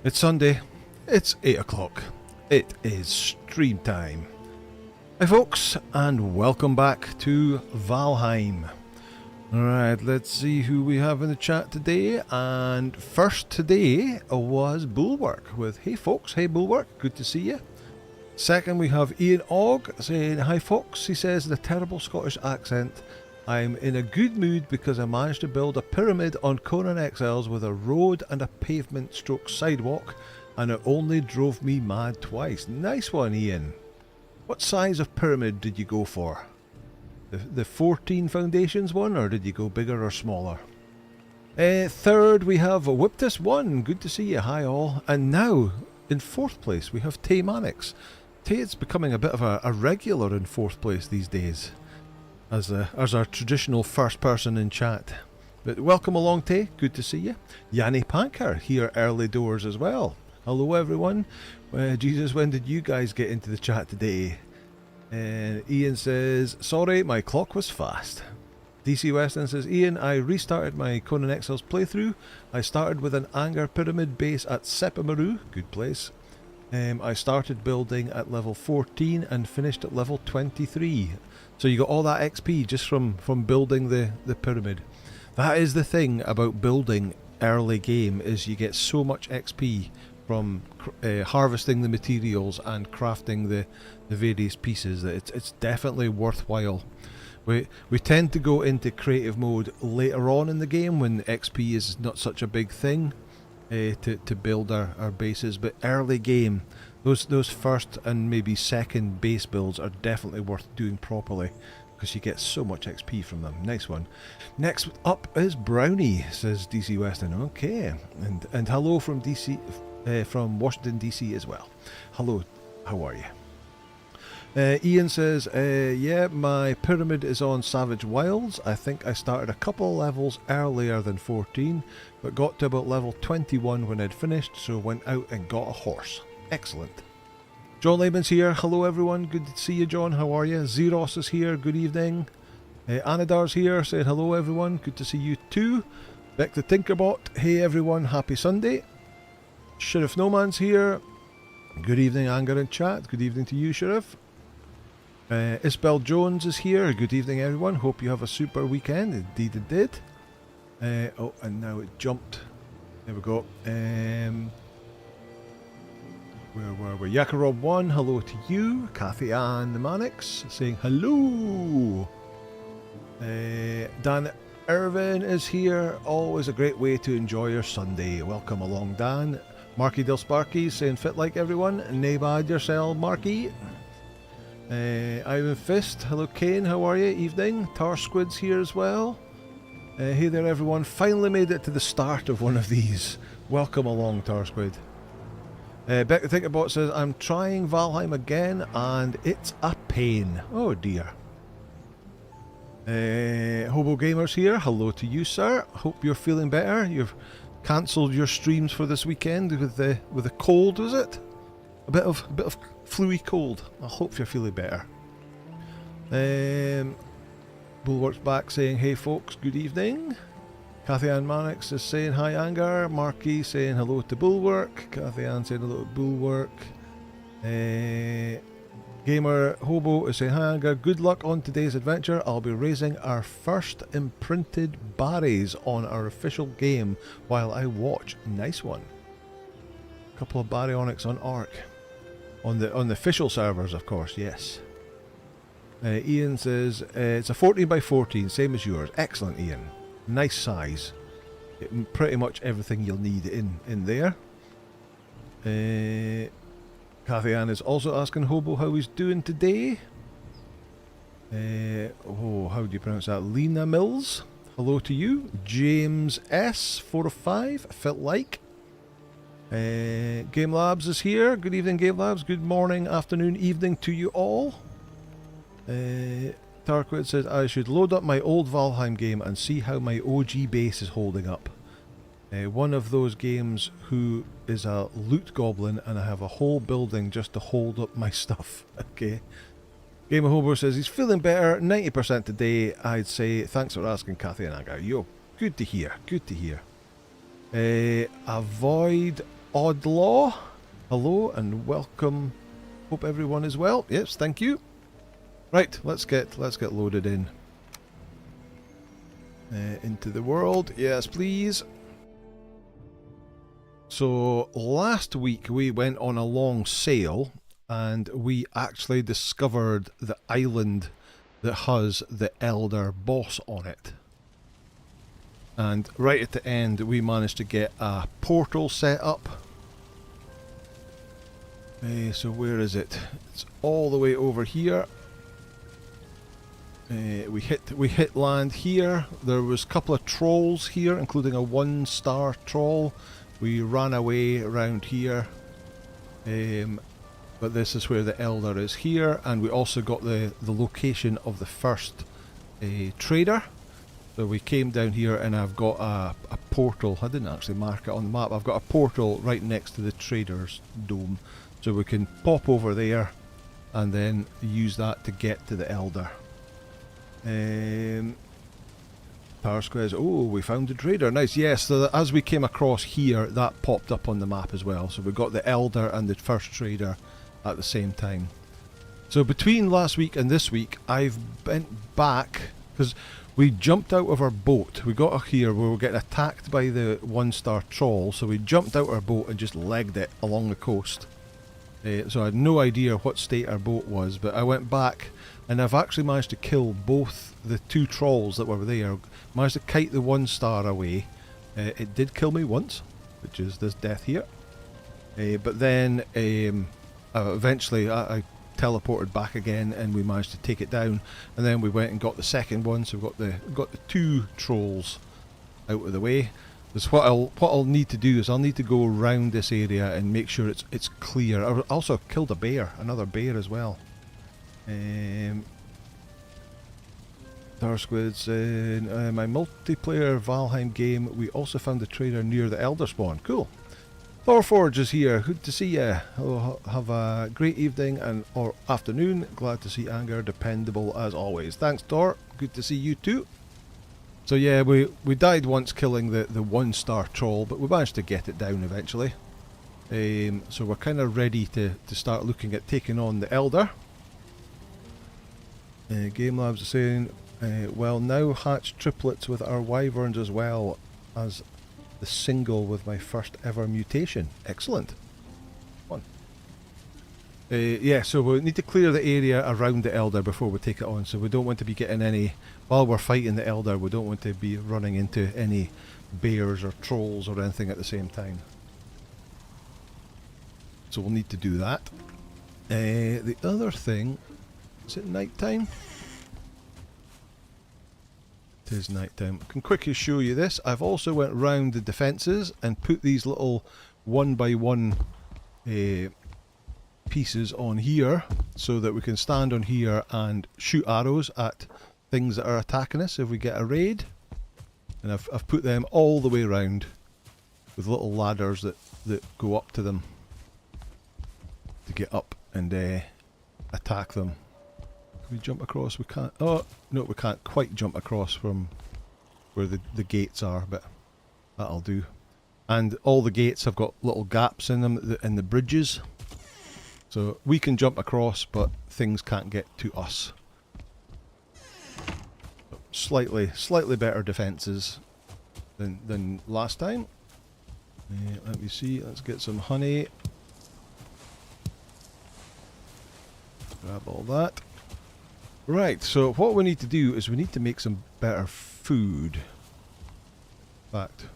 It's Sunday, it's 8 o'clock, it is stream time. Hi folks, and welcome back to Valheim. Alright, let's see who we have in the chat today, and first today was Bulwark with hey folks, hey Bulwark, good to see you. Second we have Ian Ogg saying hi folks, he says the terrible Scottish accent. I'm in a good mood because I managed to build a pyramid on Conan XLs with a road and a pavement stroke sidewalk, and it only drove me mad twice. Nice one, Ian. What size of pyramid did you go for? The 14 foundations one, or did you go bigger or smaller? Third we have Whiptus1, good to see you, hi all. And now, in fourth place we have Tay Mannix. Tay is becoming a bit of a regular in fourth place these days, as our traditional first person in chat. But welcome along, Tay, good to see you. Yanni Panker here early doors as well. Hello everyone. Jesus, when did you guys get into the chat today? And Ian says, sorry, my clock was fast. DC Weston says, Ian, I restarted my Conan Exiles playthrough. I started with an Anger Pyramid base at Sepamaru, good place. I started building at level 14 and finished at level 23. So you got all that XP just from building the pyramid. That is the thing about building early game, is you get so much XP from harvesting the materials and crafting the various pieces that it's definitely worthwhile. We tend to go into creative mode later on in the game when XP is not such a big thing to build our bases, but early game, those first and maybe second base builds are definitely worth doing properly because you get so much XP from them. Nice one. Next up is Brownie, says DC Weston. Okay, and hello from DC, from Washington DC as well. Hello, how are you? Ian says, yeah, my pyramid is on Savage Wilds. I think I started a couple levels earlier than 14, but got to about level 21 when I'd finished, so went out and got a horse. Excellent. John Lehman's here. Hello everyone, good to see you, John. How are you? Zeros is here, good evening. Anadar's here, saying hello everyone, good to see you too. Beck the Tinkerbot, hey everyone, happy Sunday. Sheriff Noman's here. Good evening, Anger in chat. Good evening to you, Sheriff. Isabel Jones is here. Good evening, everyone. Hope you have a super weekend. Indeed it did. Oh, and now it jumped. There we go. Where were we? Yakarob1, hello to you. Kathy Ann the Mannix saying hello. Dan Irvin is here. Always a great way to enjoy your Sunday. Welcome along, Dan. Marky Del Sparky saying fit like everyone. Nae bad yourself, Marky. Ivan Fist, hello Kane, how are you? Evening. Tar Squid's here as well. Hey there everyone, finally made it to the start of one of these. Welcome along, Tar Squid. Beck the Tinkerbot says, I'm trying Valheim again and it's a pain. Oh dear. Hobo Gamer's here, hello to you sir. Hope you're feeling better. You've cancelled your streams for this weekend with the cold, was it? A bit of fluey cold. I hope you're feeling better. Bulwark's back saying, hey folks, good evening. Kathy Ann Mannix is saying hi Anger. Marky saying hello to Bulwark. Kathy Ann saying hello to Bulwark. Gamer Hobo is saying hi Anger. Good luck on today's adventure. I'll be raising our first imprinted barries on our official game while I watch. Nice one. Couple of baryonyx on Ark. On the official servers, of course, yes. Ian says, it's a 14 by 14, same as yours. Excellent, Ian. Nice size. Pretty much everything you'll need in there. Kathy Ann is also asking Hobo how he's doing today. How do you pronounce that? Lena Mills, hello to you. James S, 4 of 5, felt like. Game Labs is here. Good evening, Game Labs. Good morning, afternoon, evening to you all. Tarquid says, I should load up my old Valheim game and see how my OG base is holding up. One of those games who is a loot goblin and I have a whole building just to hold up my stuff. Okay. Game of Hobo says he's feeling better, 90% today. I'd say thanks for asking, Kathy and Aga. Yo, good to hear, good to hear. Avoid Oddlaw. Hello and welcome. Hope everyone is well. Yes, thank you. Right, let's get loaded in. Into the world. Yes, please. So last week we went on a long sail and we actually discovered the island that has the Elder boss on it. And right at the end we managed to get a portal set up. So where is it? It's all the way over here. We hit land here. There was a couple of trolls here, including a 1-star troll. We ran away around here. But this is where the Elder is here, and we also got the location of the first trader. So we came down here and I've got a portal. I didn't actually mark it on the map. I've got a portal right next to the trader's dome. So we can pop over there and then use that to get to the Elder. Power squares. Oh, we found the trader. Nice. Yes, so as we came across here, that popped up on the map as well. So we got the Elder and the first trader at the same time. So between last week and this week, I've bent back because we jumped out of our boat. We got here, we were getting attacked by the 1-star troll, so we jumped out our boat and just legged it along the coast. So I had no idea what state our boat was, but I went back and I've actually managed to kill both the 2 trolls that were there. Managed to kite the 1-star away. It did kill me once, which is this death here. But then eventually I teleported back again and we managed to take it down, and then we went and got the second one, so we've got the 2 trolls out of the way. Because what I'll need to do is I'll need to go around this area and make sure it's clear. I also killed a bear, another bear as well. Star Squids in my multiplayer Valheim game, we also found the trader near the Elder spawn. Cool. Thorforge is here. Good to see you. Have a great evening or afternoon. Glad to see Anger, dependable as always. Thanks, Thor. Good to see you too. So yeah, we died once killing the 1-star troll, but we managed to get it down eventually. So we're kind of ready to start looking at taking on the Elder. Game Labs are saying, well, now hatch triplets with our wyverns as well as the single with my first ever mutation. Excellent. Fun. Yeah, so we need to clear the area around the Elder before we take it on, so we don't want to be getting any, while we're fighting the Elder, we don't want to be running into any bears or trolls or anything at the same time. So we'll need to do that. The other thing, is it night time? It is night time. I can quickly show you this. I've also went round the defences and put these little 1x1 pieces on here so that we can stand on here and shoot arrows at things that are attacking us if we get a raid. And I've put them all the way around with little ladders that go up to them to get up and attack them. Can we jump across? We can't. Oh no, we can't quite jump across from where the gates are, but that'll do. And all the gates have got little gaps in them in the bridges, so we can jump across, but things can't get to us. Slightly better defences than last time. Let me see. Let's get some honey. Grab all that. Right, so what we need to do is we need to make some better food. In fact,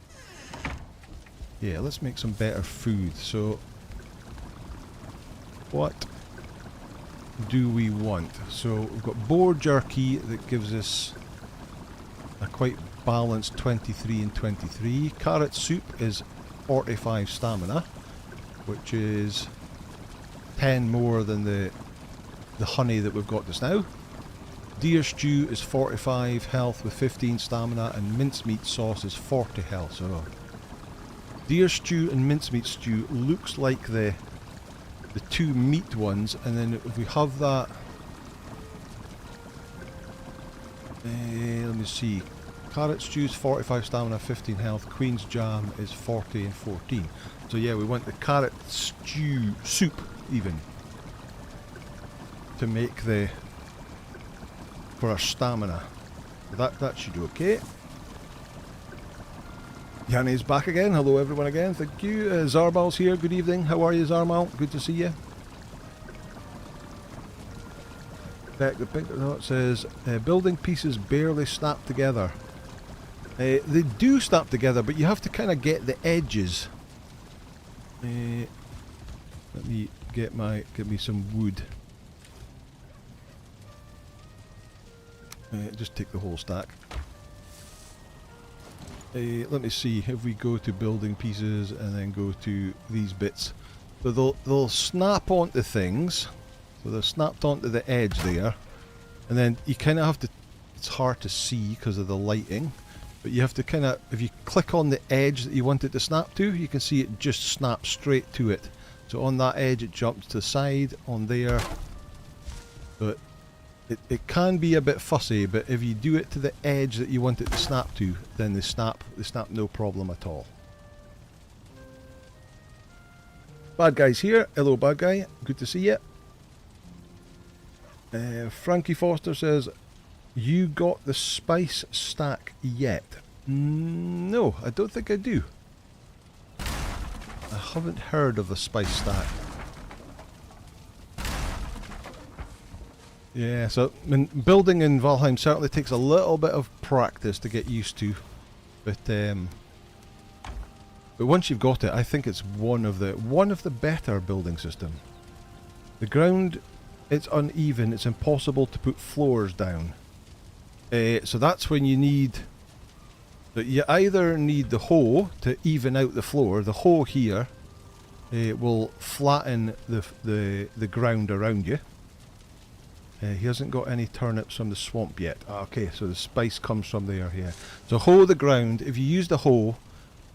yeah, let's make some better food. So, what do we want? So, we've got boar jerky that gives us a quite balanced 23 and 23. Carrot soup is 45 stamina, which is 10 more than the honey that we've got just now. Deer stew is 45 health with 15 stamina, and mincemeat sauce is 40 health. So deer stew and mincemeat stew looks like the 2 meat ones, and then if we have that, let me see, Carrot stew's 45 stamina, 15 health. Queen's jam is 40 and 14. So yeah, we want the carrot stew soup even to make the for our stamina. That should do okay. Yanni's back again. Hello everyone again. Thank you. Zarbal's here. Good evening. How are you, Zarmal? Good to see you. The pink note says building pieces barely snap together. They do snap together, but you have to kind of get the edges. Let me get me some wood. Just take the whole stack. Let me see if we go to building pieces and then go to these bits. So they'll snap onto things. So they're snapped onto the edge there, and then you kind of have to. It's hard to see because of the lighting, but you have to kind of. If you click on the edge that you want it to snap to, you can see it just snaps straight to it. So on that edge, it jumps to the side. On there, but it can be a bit fussy. But if you do it to the edge that you want it to snap to, then they snap no problem at all. Bad guy's here. Hello, bad guy. Good to see you. Frankie Foster says, you got the spice stack yet? No, I don't think I do. I haven't heard of the spice stack. Yeah, so building in Valheim certainly takes a little bit of practice to get used to, but once you've got it, I think it's one of the better building system. The ground, it's uneven. It's impossible to put floors down. So that's when you need. You either need the hoe to even out the floor. The hoe here will flatten the ground around you. He hasn't got any turnips from the swamp yet. Okay, so the spice comes from there. Yeah. So hoe the ground. If you use the hoe,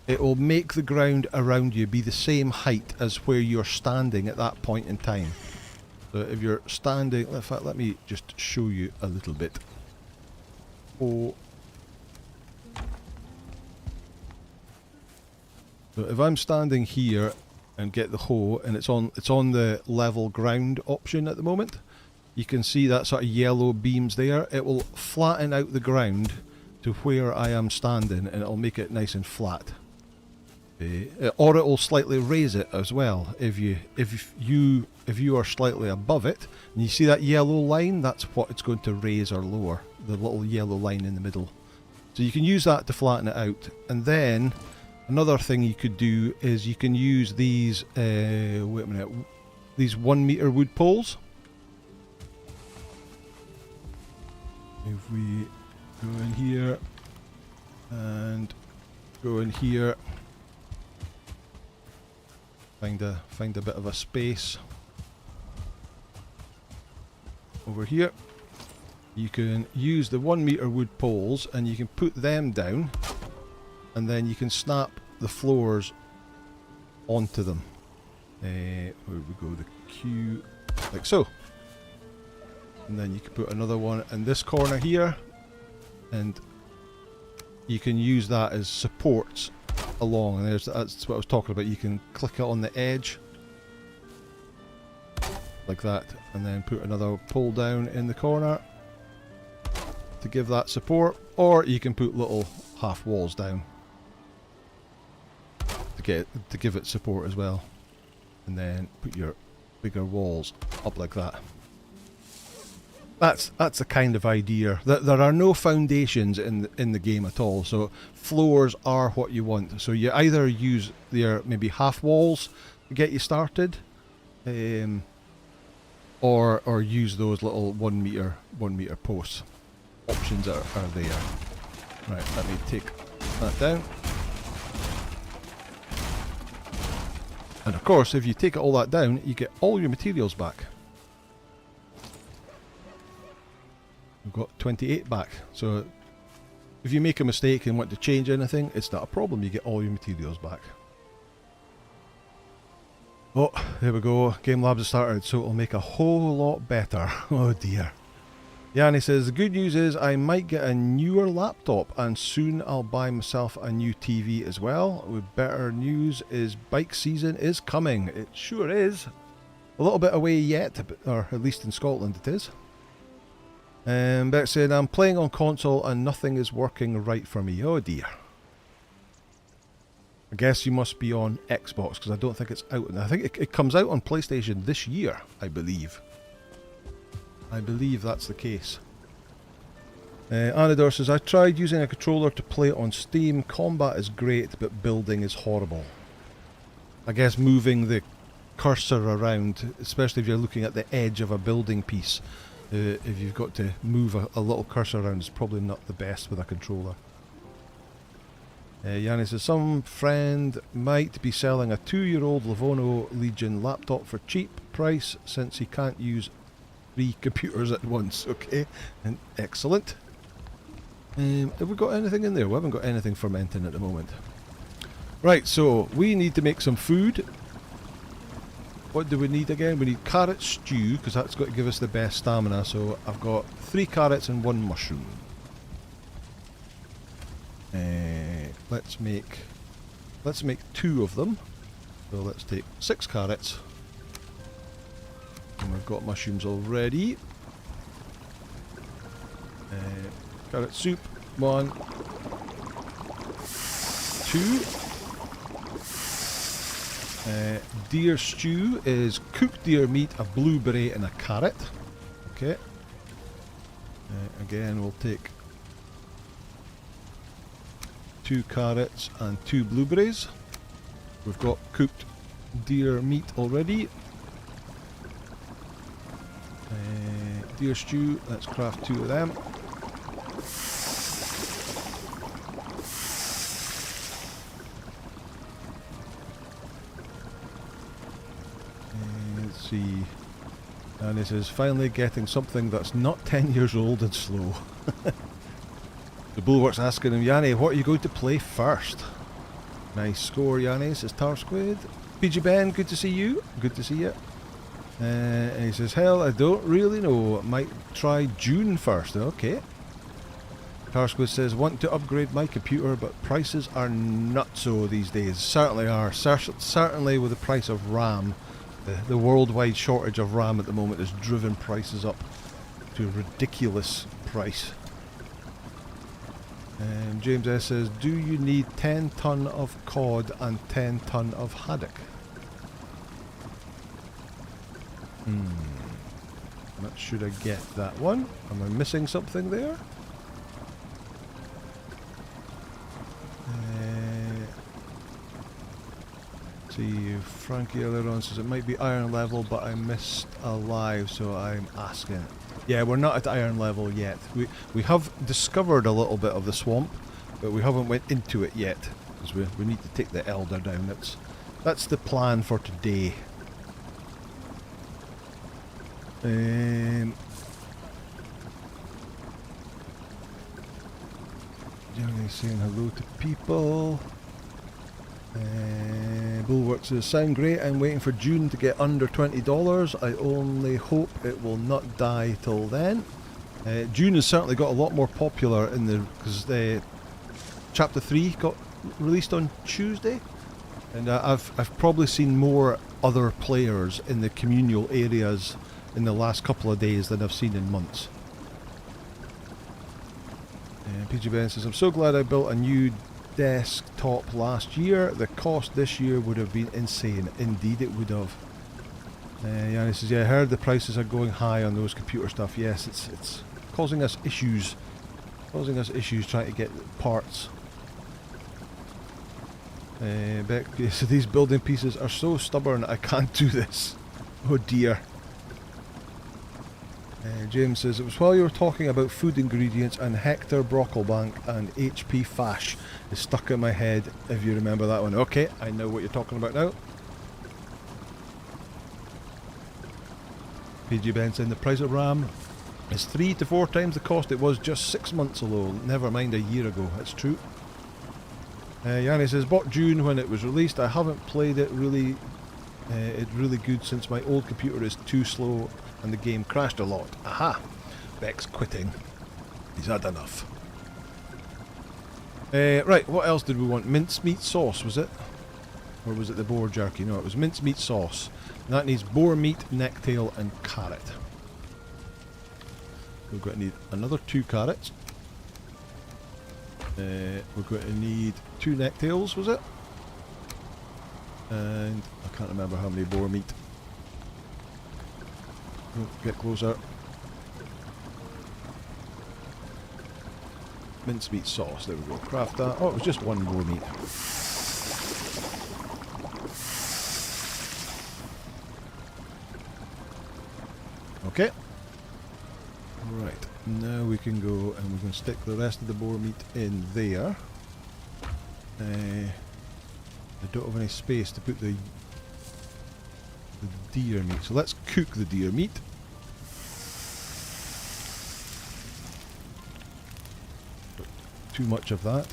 it will make the ground around you be the same height as where you're standing at that point in time. So if you're standing, in fact, let me just show you a little bit. Oh. So if I'm standing here and get the hoe, and it's on the level ground option at the moment, you can see that sort of yellow beams there. It will flatten out the ground to where I am standing, and it'll make it nice and flat. Or it will slightly raise it as well. If you are slightly above it, and you see that yellow line, that's what it's going to raise or lower. The little yellow line in the middle. So you can use that to flatten it out. And then another thing you could do is you can use these. Wait a minute. These 1 meter wood poles. If we go in here and go in here. Find a bit of a space over here. You can use the 1 meter wood poles and you can put them down, and then you can snap the floors onto them. Where we go, the Q, like so. And then you can put another one in this corner here, and you can use that as supports along, and that's what I was talking about. You can click it on the edge like that, and then put another pole down in the corner to give that support, or you can put little half walls down to give it support as well, and then put your bigger walls up like that. That's the kind of idea. There are no foundations in the game at all, so floors are what you want. So you either use their maybe half walls to get you started, or use those little 1 meter posts. Options are there. Right, let me take that down. And of course, if you take all that down, you get all your materials back. We've got 28 back, so if you make a mistake and want to change anything, it's not a problem. You get all your materials back. Oh, there we go. Game Labs has started, so it'll make a whole lot better. Oh dear. Yanni says, the good news is I might get a newer laptop and soon I'll buy myself a new TV as well. With better news is bike season is coming. It sure is. A little bit away yet, or at least in Scotland it is. Beck said, I'm playing on console and nothing is working right for me. Oh dear. I guess you must be on Xbox because I don't think it's out. I think it comes out on PlayStation this year, I believe. I believe that's the case. Anador says, I tried using a controller to play it on Steam. Combat is great, but building is horrible. I guess moving the cursor around, especially if you're looking at the edge of a building piece, if you've got to move a little cursor around, is probably not the best with a controller. Yanni says, some friend might be selling a 2-year-old Lenovo Legion laptop for cheap price since he can't use 3 computers at once. Okay, and excellent. Have we got anything in there? We haven't got anything fermenting at the moment. Right, so we need to make some food. What do we need again? We need carrot stew because that's got to give us the best stamina. So I've got 3 carrots and 1 mushroom. Let's make 2 of them. So let's take 6 carrots. And we've got mushrooms already. Carrot soup, 1, 2. Deer stew is cooked deer meat, a blueberry and a carrot. Okay. Again, we'll take 2 carrots and 2 blueberries. We've got cooked deer meat already. Deer stew, let's craft 2 of them. Let's see. And this is finally getting something that's not 10 years old and slow. The Bulwark's asking him, Yanni, what are you going to play first? Nice score, Yanni, says Tar Squid. PG Ben, good to see you. Good to see you. And he says, hell, I don't really know. I might try June first. Okay. Tar Squid says, want to upgrade my computer, but prices are nutso these days. Certainly are. Certainly with the price of RAM. The worldwide shortage of RAM at the moment has driven prices up to a ridiculous price. James S says, do you need 10 ton of cod and 10 ton of haddock? Not should I get that one? Am I missing something there? See, Frankie earlier on says it might be iron level, but I missed a live, so I'm asking. Yeah, we're not at iron level yet. We have discovered a little bit of the swamp, but we haven't went into it yet because we need to take the elder down. That's the plan for today. Johnny saying hello to people. Bulwark says, sound great. I'm waiting for June to get under $20. I only hope it will not die till then. June has certainly got a lot more popular in because Chapter 3 got released on Tuesday, and I've probably seen more other players in the communal areas in the last couple of days than I've seen in months. PG Ben says, I'm so glad I built a new desktop last year. The cost this year would have been insane. Indeed it would have. Yanni says, yeah, I heard the prices are going high on those computer stuff. Yes, it's causing us issues. Causing us issues trying to get parts. Beck, so these building pieces are so stubborn I can't do this. Oh dear. James says, it was while you were talking about food ingredients and Hector Brocklebank and HP Fash is stuck in my head, if you remember that one. Okay, I know what you're talking about now. PG Ben saying the price of RAM is 3 to 4 times the cost it was just 6 months ago, never mind a year ago. That's true. Yanni says, bought June when it was released. I haven't played it really good since my old computer is too slow and the game crashed a lot. Aha! Beck's quitting. He's had enough. Right, what else did we want? Mincemeat sauce, was it? Or was it the boar jerky? No, it was mincemeat sauce. And that needs boar meat, necktail, and carrot. We're going to need another 2 carrots. We're going to need 2 necktails, was it? And I can't remember how many boar meat. Oh, get closer. Mincemeat sauce, there we go. Craft that. Oh, it was just 1 boar meat. Okay. Right, now we can go and we're going to stick the rest of the boar meat in there. I don't have any space to put the deer meat, so let's cook the deer meat. Too much of that.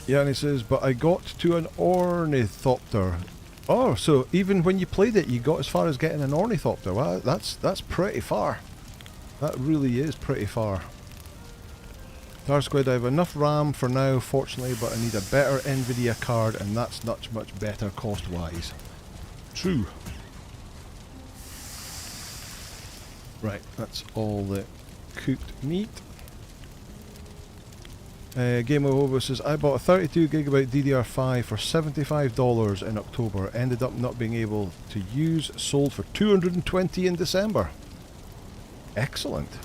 Yeah, and he says, but I got to an ornithopter. Oh, so even when you played it, you got as far as getting an ornithopter. Wow, that's pretty far. That really is pretty far. Tar Squid, I have enough RAM for now, fortunately, but I need a better Nvidia card, and that's much better cost-wise. True. Right, that's all the cooked meat. Game Over says, I bought a 32GB DDR5 for $75 in October. Ended up not being able to use. Sold for $220 in December. Excellent.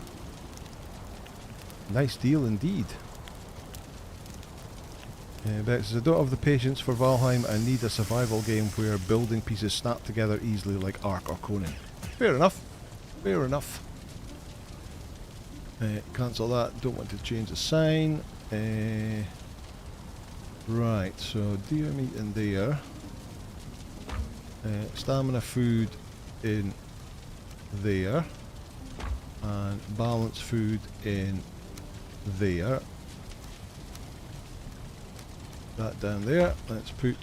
Nice deal indeed. Beck says, I don't have the patience for Valheim. I need a survival game where building pieces snap together easily like Ark or Conan. Fair enough. Fair enough. Cancel that. Don't want to change the sign. Right, so deer meat in there. Stamina food in there. And balance food in there. That down there. Let's put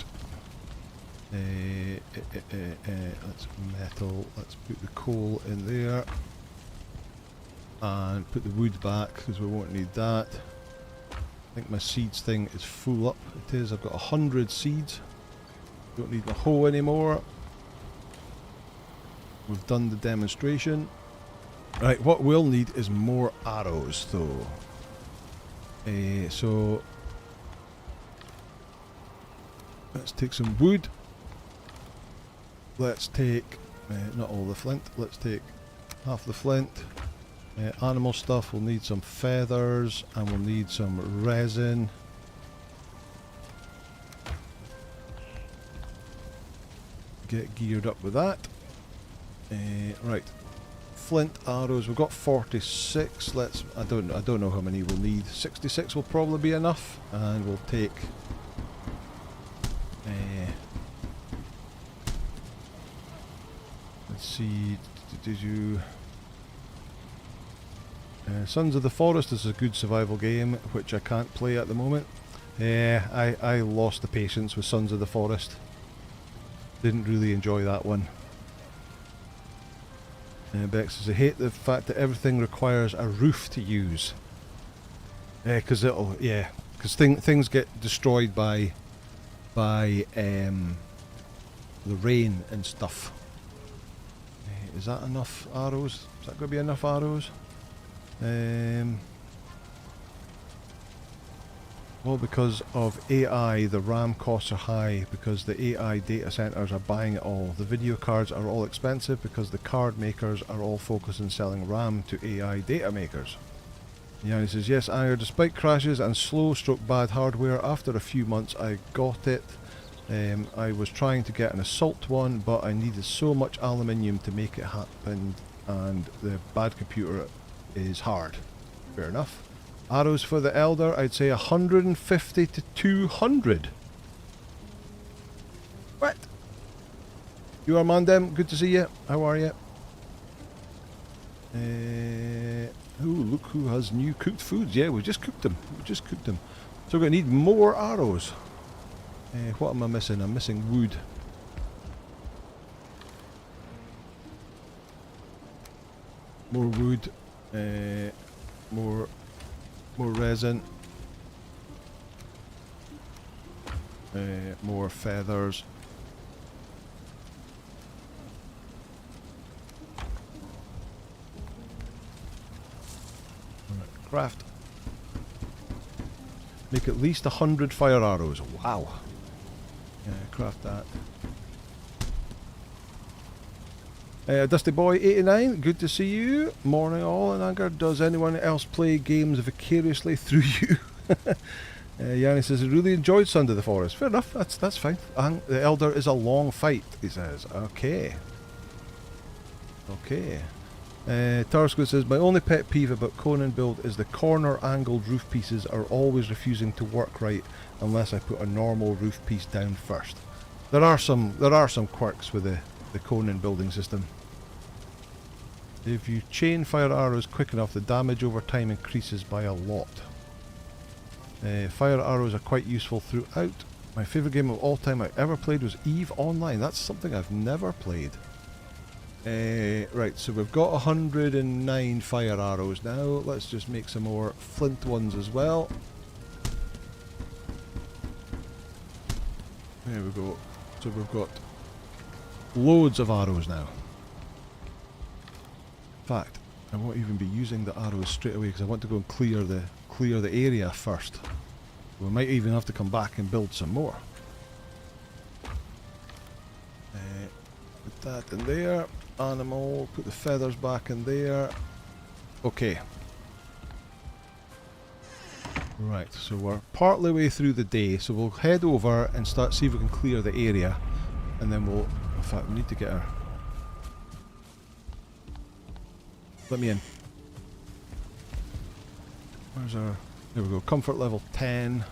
that's metal. Let's put the coal in there. And put the wood back because we won't need that. I think my seeds thing is full up. It is. I've got 100 seeds. Don't need my hoe anymore. We've done the demonstration. Right, what we'll need is more arrows though. So let's take some wood. Let's take, not all the flint, let's take half the flint. Animal stuff, we'll need some feathers and we'll need some resin. Get geared up with that. Right, flint arrows, we've got 46. Let's, I don't know how many we'll need. 66 will probably be enough, and we'll take let's see, did you Sons of the Forest is a good survival game, which I can't play at the moment. I lost the patience with Sons of the Forest. Didn't really enjoy that one. Bex says, I hate the fact that everything requires a roof to use. Because things get destroyed by the rain and stuff. Is that enough arrows? Is that going to be enough arrows? Well, because of AI, the RAM costs are high because the AI data centers are buying it all. The video cards are all expensive because the card makers are all focused on selling RAM to AI data makers. Yeah, he says, yes, Anger, despite crashes and slow stroke bad hardware, after a few months I got it. I was trying to get an assault one, but I needed so much aluminium to make it happen, and the bad computer is hard. Fair enough. Arrows for the Elder, I'd say 150 to 200. What? You are Mandem, good to see you. How are you? Oh, look who has new cooked foods. Yeah, we just cooked them. So we're going to need more arrows. What am I missing? I'm missing wood. More wood. More resin. More feathers. Right, craft. Make at least 100 fire arrows. Wow. Yeah, craft that. Dusty Boy 89, good to see you. Morning all in anger. Does anyone else play games vicariously through you? Yanni says he really enjoyed Sons of the Forest. Fair enough, that's fine. The Elder is a long fight, he says. Okay. Okay. Tarsco says, my only pet peeve about Conan build is the corner angled roof pieces are always refusing to work right unless I put a normal roof piece down first. There are some quirks with the Conan building system. If you chain fire arrows quick enough, the damage over time increases by a lot. Fire arrows are quite useful throughout. My favourite game of all time I ever played was EVE Online. That's something I've never played. Right, so we've got 109 fire arrows now. Let's just make some more flint ones as well. There we go. So we've got loads of arrows now. In fact, I won't even be using the arrows straight away because I want to go and clear the area first. We might even have to come back and build some more. Put that in there. Animal. Put the feathers back in there. Okay. Right, so we're partly way through the day, so we'll head over and start see if we can clear the area, and then we'll. In fact, we need to get our. Let me in. Where's our... There we go. Comfort level 10.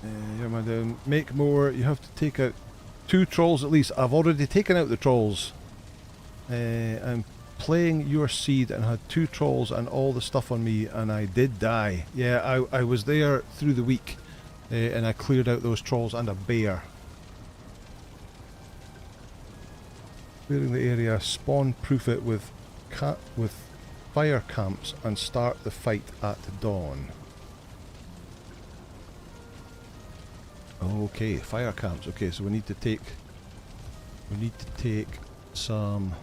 Yeah, man, make more. You have to take out 2 trolls at least. I've already taken out the trolls. I'm playing your seed and had 2 trolls and all the stuff on me, and I did die. Yeah, I was there through the week, and I cleared out those trolls and a bear. Clearing the area, spawn-proof it with fire camps and start the fight at dawn. Okay, fire camps. Okay, so we need to take some.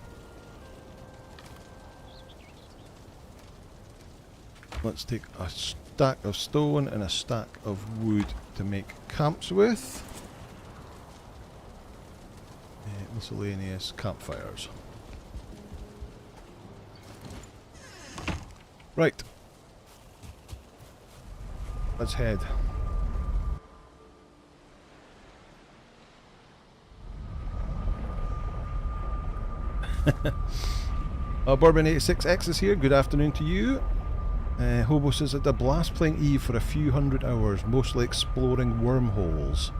Let's take a stack of stone and a stack of wood to make camps with. Miscellaneous campfires. Right. Let's head. Bourbon86X is here. Good afternoon to you. Hobo says it's a blast playing Eve for a few hundred hours, mostly exploring wormholes.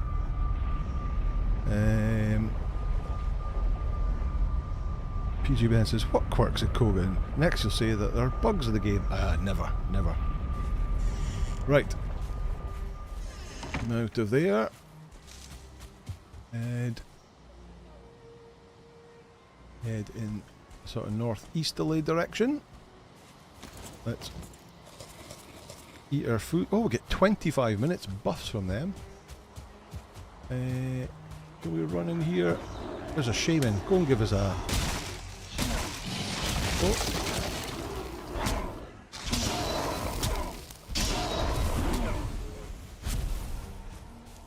PG Ben says, what quirks at Kogan? Next you'll say that there are bugs in the game. Never. Right. Come out of there. And head in sort of northeasterly direction. Let's eat our food. Oh, we get 25 minutes buffs from them. Can we run in here? There's a shaman. Go and give us a... Oh.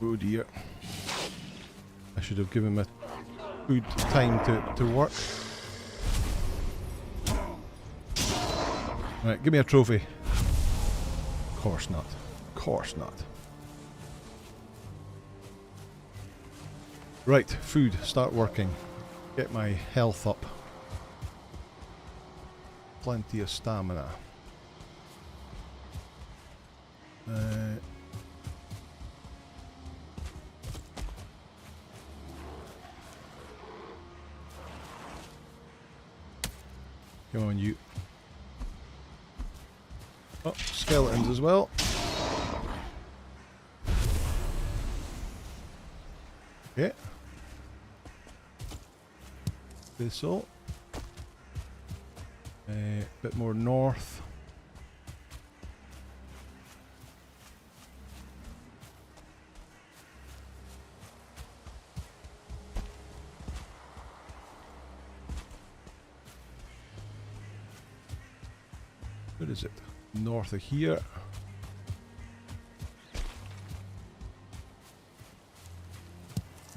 Oh dear. I should have given him a good time to work. Right, give me a trophy. Of course not. Of course not. Right, food. Start working. Get my health up. Plenty of stamina. Come on, you. Oh, skeletons as well. Yeah. Thistle. A bit more north. Where is it? North of here.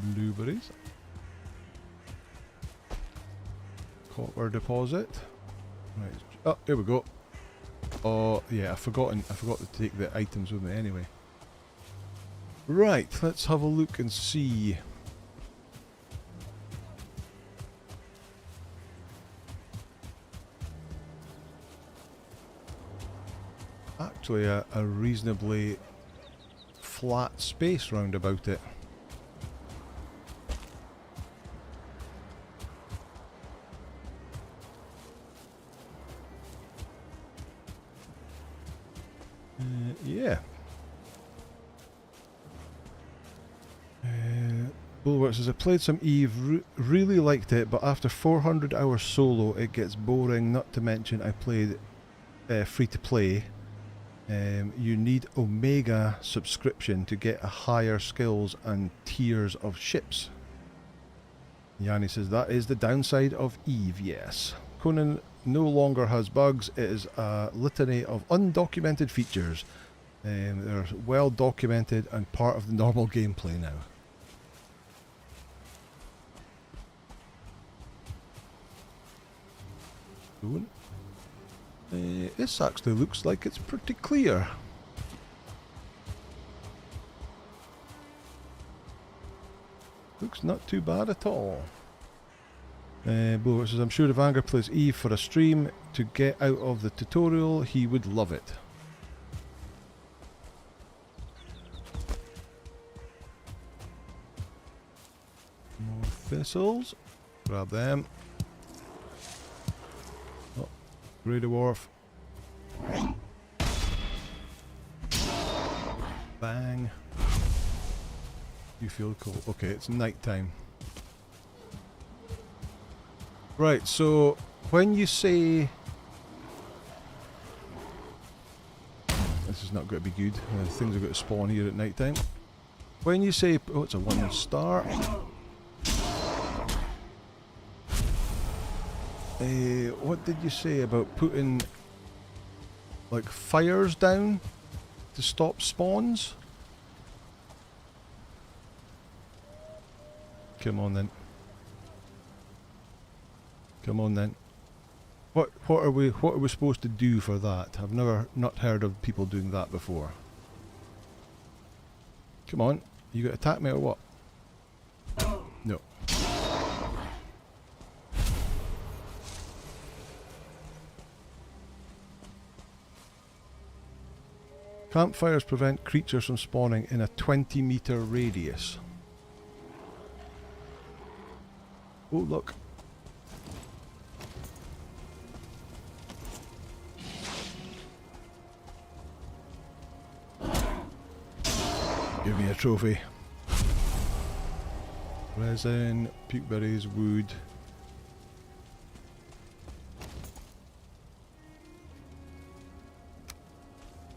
Blueberries. Copper deposit. Right. Oh, here we go. Oh, yeah, I forgot to take the items with me anyway. Right, let's have a look and see. Actually, a reasonably flat space round about it. Yeah. Bulwark says, I played some Eve, really liked it, but after 400 hours solo it gets boring, not to mention I played free to play. You need Omega subscription to get a higher skills and tiers of ships. Yanni says, that is the downside of Eve, yes. Conan no longer has bugs, it is a litany of undocumented features. They're well documented and part of the normal gameplay now. This actually looks like it's pretty clear. Looks not too bad at all. Bulwark says, I'm sure if Anger plays Eve for a stream to get out of the tutorial, he would love it. More thistles. Grab them. Oh, Grey Dwarf. Bang. You feel cold. Okay, it's night time. Right, so when you say... This is not going to be good. Things are going to spawn here at night time. When you say... Oh, it's a 1 star. What did you say about putting like fires down to stop spawns? Come on then. Come on then. What are we supposed to do for that? I've not heard of people doing that before. Come on, you gonna attack me or what? No. Campfires prevent creatures from spawning in a 20-meter radius. Oh, look. Give me a trophy. Resin, pukeberries, wood.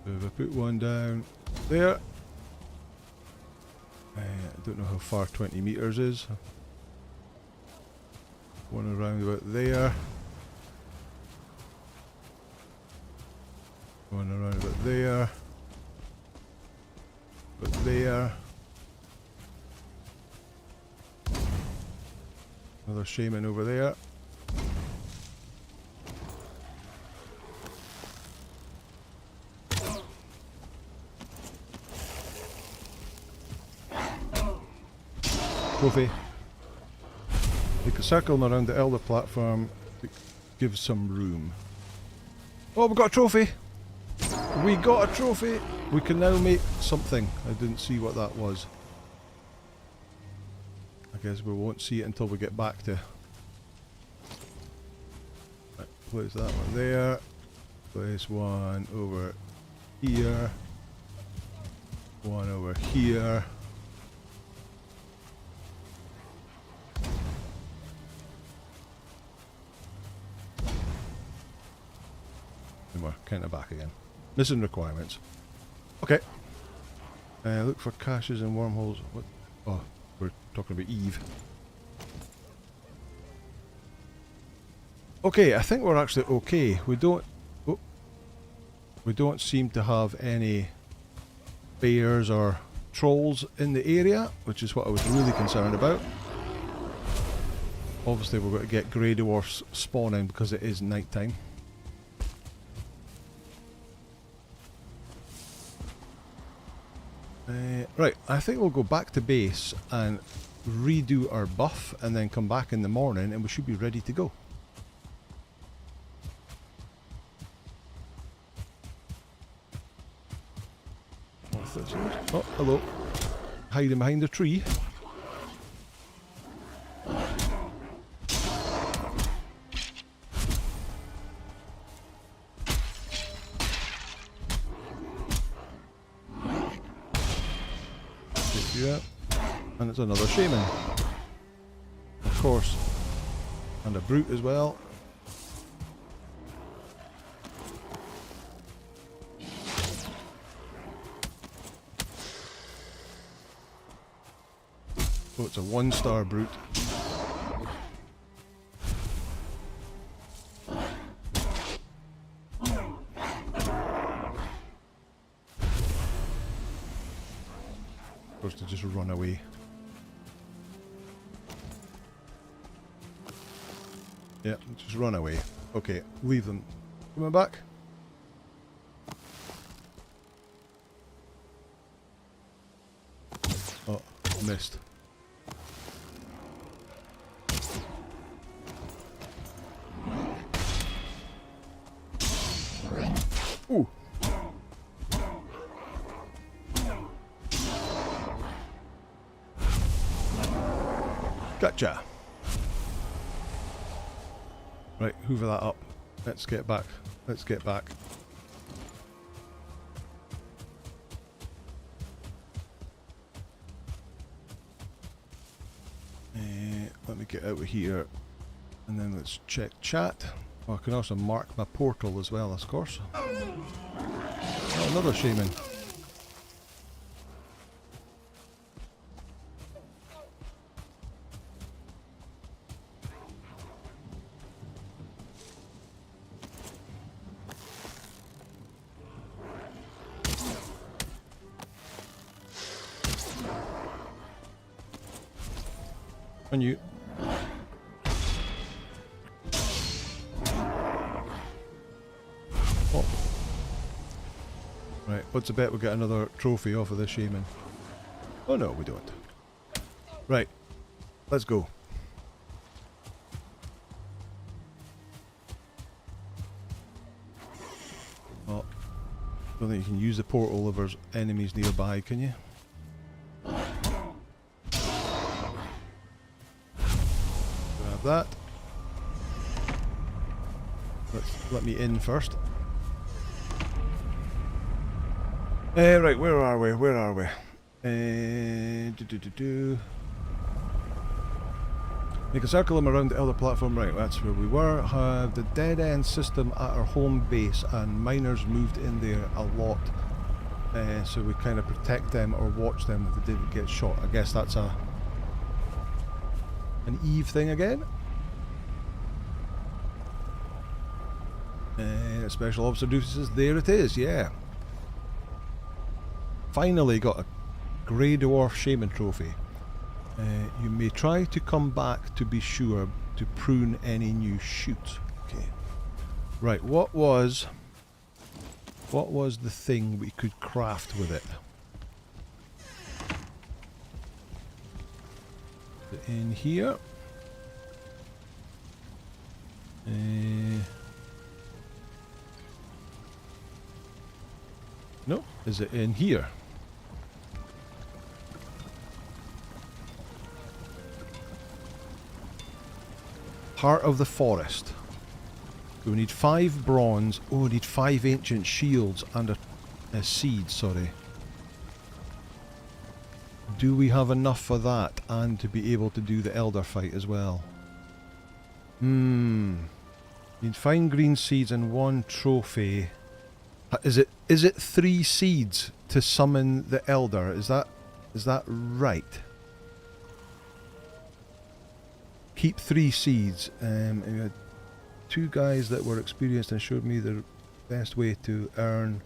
So if I put one down there, I don't know how far 20 meters is. One around about there. One around about there. About there. Another shaman over there. Trophy. You can circle them around the elder platform to give some room. Oh, we got a trophy! We got a trophy! We can now make something. I didn't see what that was. I guess we won't see it until we get back to... Right, place that one there. Place one over here. One over here. we're kind of back again. Missing requirements. Okay. Look for caches and wormholes. What? Oh, we're talking about Eve. Okay, I think we're actually okay. We don't seem to have any bears or trolls in the area, which is what I was really concerned about. Obviously we're going to get grey dwarfs spawning because it is night time. Right, I think we'll go back to base and redo our buff and then come back in the morning and we should be ready to go. Oh, hello. Hiding behind the tree. Yeah. And it's another shaman. Of course. And a brute as well. Oh, it's a 1-star brute. Of course, to just run away. Yeah, just run away. Okay, leave them. Coming back. Oh, missed. Ooh. Gotcha. Right, hoover that up. Let's get back. Let's get back. Let me get out of here. And then let's check chat. Oh, I can also mark my portal as well, of course. Oh, another shaman. On you. Oh. Right, what's the bet we get another trophy off of this shaman? Oh no, we don't. Right, let's go. Oh, don't think you can use the portal if there's enemies nearby, can you? That. Let me in first. Right, where are we? Where are we? Make a circle them around the elder platform. Right, that's where we were. Have the dead end system at our home base, and miners moved in there a lot. So we kind of protect them or watch them if they didn't get shot. I guess that's an Eve thing again. Special officer duties, there it is, yeah. Finally got a grey dwarf shaman trophy. You may try to come back to be sure to prune any new shoots. Okay. Right, what was the thing we could craft with it? In here. No, is it in here? Heart of the forest. We need 5 bronze. Oh, we need 5 ancient shields and a seed, sorry. Do we have enough for that and to be able to do the elder fight as well? Need 5 green seeds and 1 trophy. Is it 3 seeds to summon the Elder? Is that right? Keep 3 seeds. We had 2 guys that were experienced and showed me the best way to earn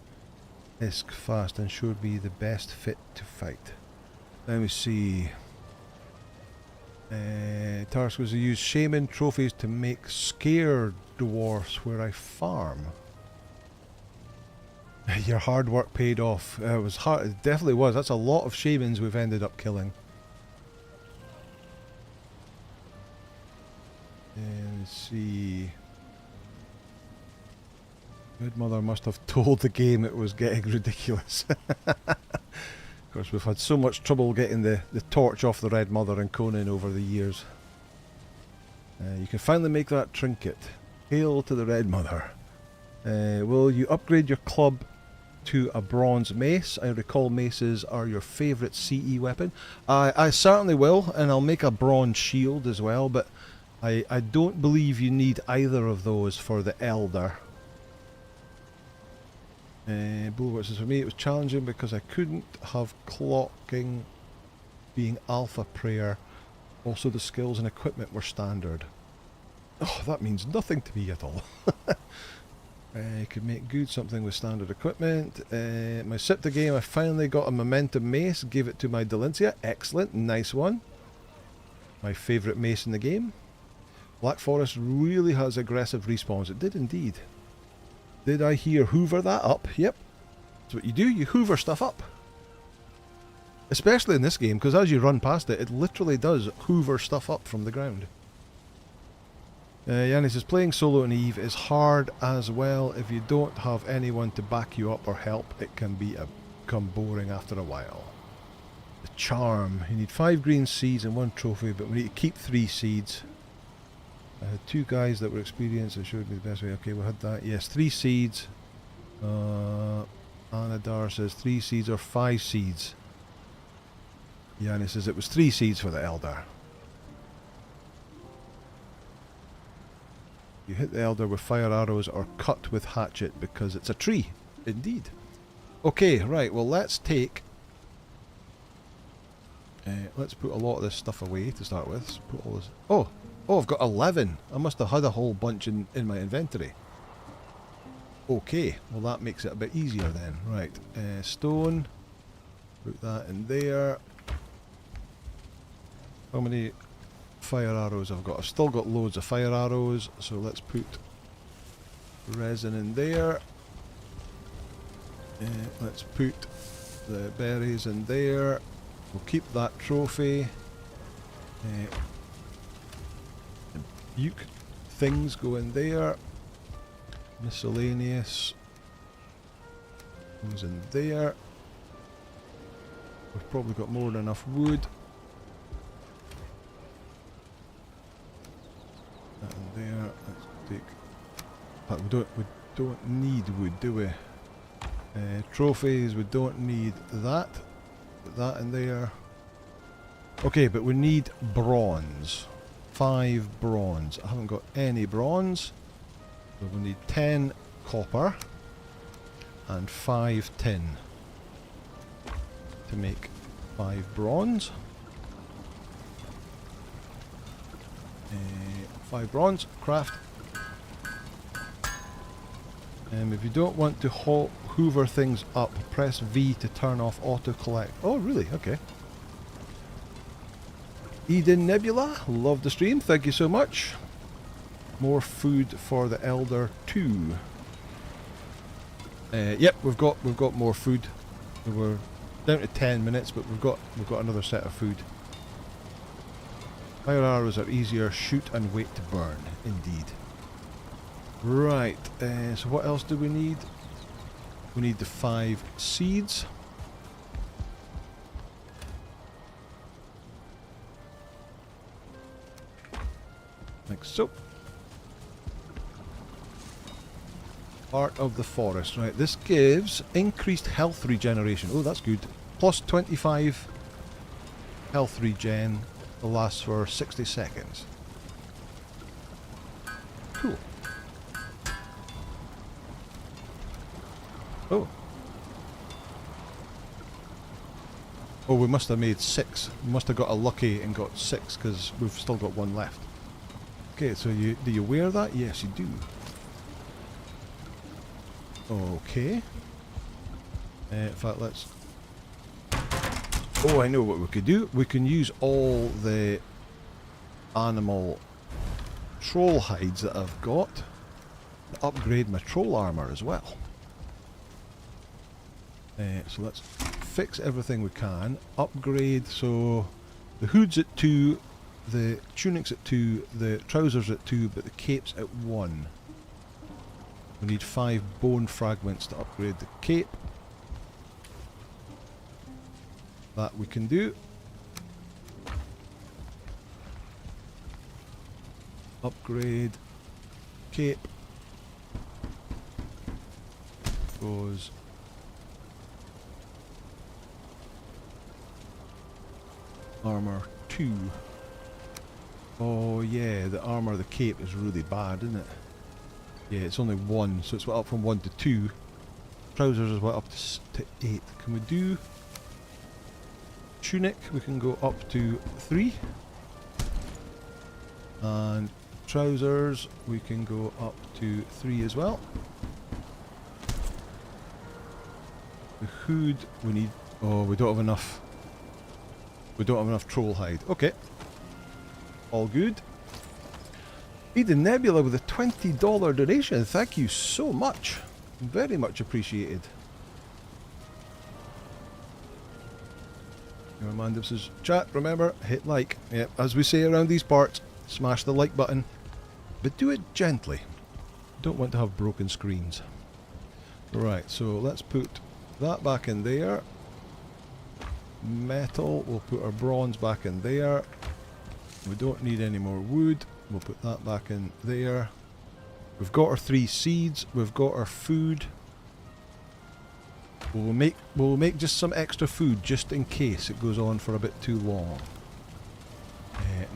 ISK fast and showed me the best fit to fight. Let me see. Task was to use shaman trophies to make scare dwarfs where I farm. Your hard work paid off. It was hard. It definitely was. That's a lot of shamans we've ended up killing. Let's see. Good Mother must have told the game it was getting ridiculous. Of course, we've had so much trouble getting the torch off the Red Mother and Conan over the years. You can finally make that trinket. Hail to the Red Mother. Will you upgrade your club to a bronze mace? I recall maces are your favourite CE weapon. I certainly will, and I'll make a bronze shield as well, but I don't believe you need either of those for the Elder. Bulwark says, for me it was challenging because I couldn't have clocking being alpha prayer. Also the skills and equipment were standard. Oh, that means nothing to me at all. I could make good something with standard equipment. My Sipta game, I finally got a momentum mace. Gave it to my Delencia. Excellent, nice one. My favourite mace in the game. Black Forest really has aggressive respawns. It did indeed. Did I hear hoover that up? Yep. That's what you do, you hoover stuff up. Especially in this game, because as you run past it, it literally does hoover stuff up from the ground. Yanni says, playing solo in Eve is hard as well. If you don't have anyone to back you up or help, it can become boring after a while. The charm. You need 5 green seeds and 1 trophy, but we need to keep 3 seeds. I had 2 guys that were experienced that showed me the best way. Okay, we had that. Yes, 3 seeds. Anadar says 3 seeds or 5 seeds. Yanni says it was 3 seeds for the Elder. You hit the Elder with fire arrows or cut with hatchet because it's a tree. Indeed. Okay, right, well let's take... let's put a lot of this stuff away to start with. Let's put all this... Oh, I've got 11. I must have had a whole bunch in my inventory. Okay, well that makes it a bit easier then. Right, stone. Put that in there. How many fire arrows I've got? I've still got loads of fire arrows, so let's put resin in there. Let's put the berries in there. We'll keep that trophy. Buke things go in there. Miscellaneous goes in there. We've probably got more than enough wood. That in there. Let's take. We don't need wood, do we? Trophies. We don't need that. Put that in there. Okay, but we need bronze. 5 bronze. I haven't got any bronze. So we need 10 copper and 5 tin to make 5 bronze. 5 bronze, craft. If you don't want to hoover things up, press V to turn off auto collect. Oh really? Okay. Eden Nebula, love the stream, thank you so much. More food for the Elder 2. Yep, we've got more food. We're down to 10 minutes, but we've got another set of food. Fire arrows are easier, shoot and wait to burn, indeed. Right, so what else do we need? We need the 5 seeds. Like so. Part of the forest. Right, this gives increased health regeneration. Oh, that's good. Plus 25 health regen. Will last for 60 seconds. Cool. Oh. Oh, we must have made 6. We must have got a lucky and got 6 because we've still got 1 left. Okay, so do you wear that? Yes, you do. Okay. In fact, let's... Oh, I know what we could do. We can use all the animal troll hides that I've got to upgrade my troll armor as well. So let's fix everything we can. Upgrade, so the hood's at 2, the tunic's at 2, the trousers at 2, but the cape's at 1. We need 5 bone fragments to upgrade the cape. That we can do. Upgrade cape goes armor 2. Oh yeah, the armor of the cape is really bad, isn't it? Yeah, it's only 1, so it's went up from 1 to 2. Trousers is went up to 8. Can we do tunic? We can go up to 3. And trousers, we can go up to 3 as well. The hood, we need... Oh, we don't have enough. We don't have enough troll hide. Okay. All good. Eden Nebula with a $20 donation. Thank you so much. Very much appreciated. Your man says, chat, remember, hit like. Yep, as we say around these parts, smash the like button. But do it gently. Don't want to have broken screens. Right, so let's put that back in there. Metal, we'll put our bronze back in there. We don't need any more wood. We'll put that back in there. We've got our 3 seeds. We've got our food. We'll make just some extra food just in case it goes on for a bit too long.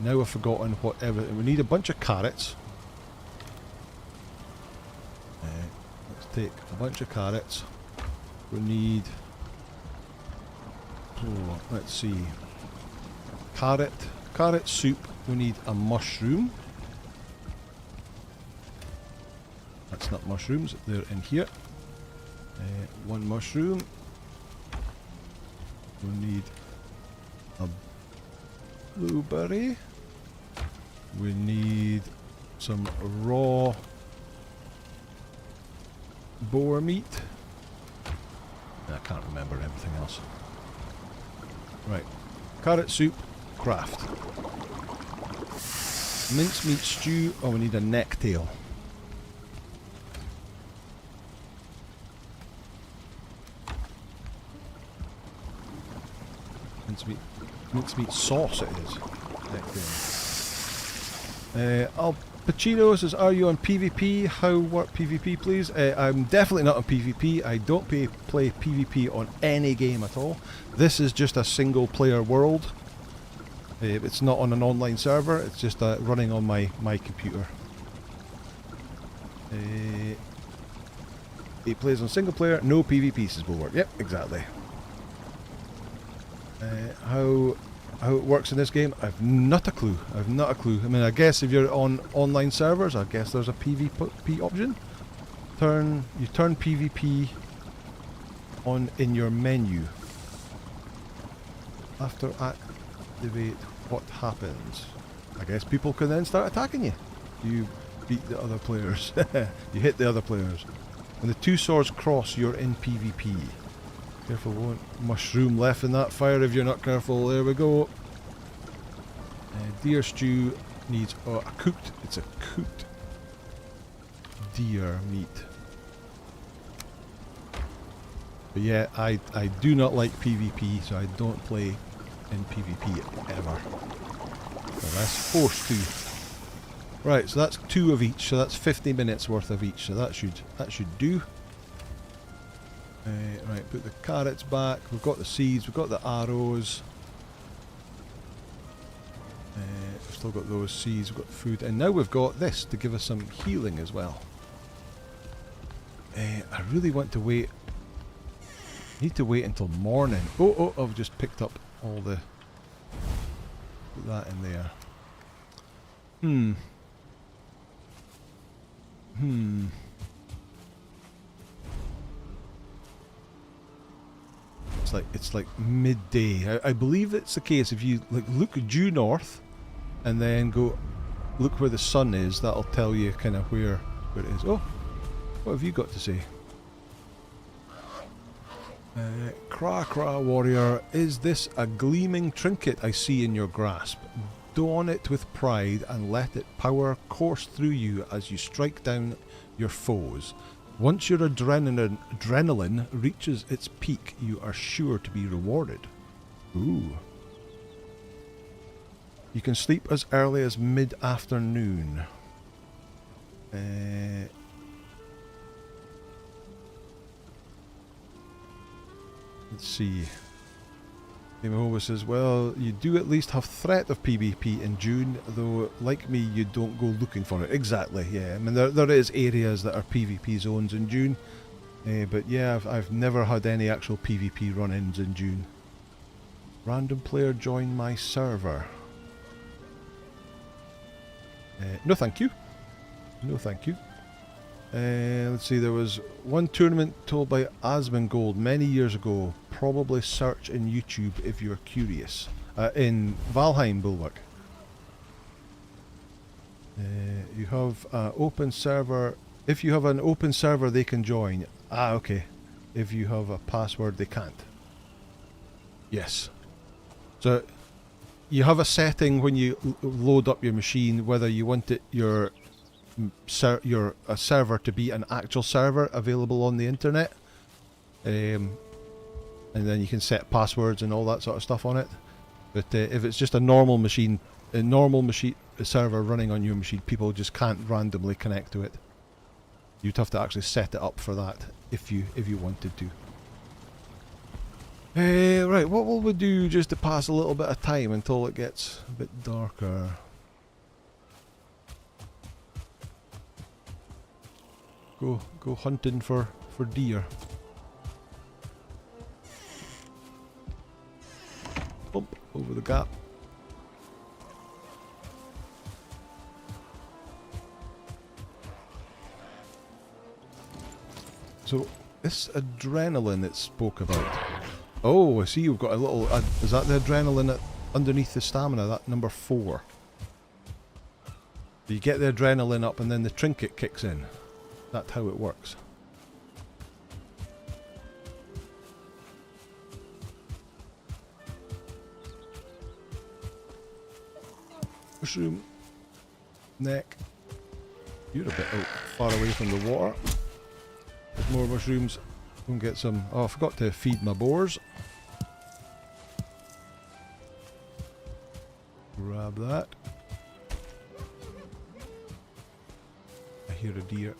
Now I've forgotten whatever. We need a bunch of carrots. Let's take a bunch of carrots. We need... Oh, let's see. Carrot soup. We need a mushroom. That's not mushrooms, they're in here. 1 mushroom. We need a blueberry. We need some raw boar meat. I can't remember everything else. Right. Carrot soup, craft. Mincemeat stew. Oh, we need a necktail. Mincemeat sauce it is. Al Pacino says, are you on PvP? How work PvP please? I'm definitely not on PvP. I don't play PvP on any game at all. This is just a single player world. It's not on an online server, it's just running on my computer. He plays on single player, no PvP, says Bulwark. Yep, exactly. How it works in this game, I've not a clue. I've not a clue. I mean, I guess if you're on online servers, I guess there's a PvP option. You turn PvP on in your menu. After activate, what happens? I guess people can then start attacking you. You beat the other players. You hit the other players. When the 2 swords cross, you're in PvP. Careful, won't mushroom left in that fire if you're not careful. There we go. Deer stew needs a cooked. It's a cooked deer meat. But yeah, I do not like PvP, so I don't play in PvP ever. Unless forced to. Right, so that's 2 of each, so that's 50 minutes worth of each, so that should do. Right, put the carrots back. We've got the seeds, we've got the arrows. We've still got those seeds, we've got the food, and now we've got this to give us some healing as well. I really want to wait Need to wait until morning. Oh, I've just picked up all the... Put that in there. It's like midday. I believe it's the case if you like look due north and then go look where the sun is, that'll tell you kind of where it is. Oh, what have you got to say? Kra warrior, is this a gleaming trinket I see in your grasp? Don it with pride and let its power course through you as you strike down your foes. Once your adrenaline reaches its peak, you are sure to be rewarded. Ooh. You can sleep as early as mid-afternoon. Let's see. Jehovah says, well, you do at least have threat of PvP in June, though, like me, you don't go looking for it. Exactly, yeah. I mean, there is areas that are PvP zones in June, but yeah, I've never had any actual PvP run-ins in June. Random player join my server. No thank you. No thank you. Let's see, there was one tournament told by Asmongold many years ago. Probably search in YouTube if you're curious. In Valheim, Bulwark. You have an open server. If you have an open server, they can join. Ah, okay. If you have a password, they can't. Yes. So, you have a setting when you load up your machine, whether you want it your server to be an actual server available on the internet, and then you can set passwords and all that sort of stuff on it. But if it's just a normal machine, a server running on your machine, people just can't randomly connect to it. You'd have to actually set it up for that if you wanted to. Right, what will we do just to pass a little bit of time until it gets a bit darker? Go hunting for deer. Bump over the gap. So this adrenaline it spoke about. Oh, I see you've got a little... is that the adrenaline underneath the stamina? That number 4. You get the adrenaline up and then the trinket kicks in. That's how it works. Mushroom. Neck. You're a bit out far away from the water. There's more mushrooms. Go and get some... Oh, I forgot to feed my boars. Grab that. I hear a deer.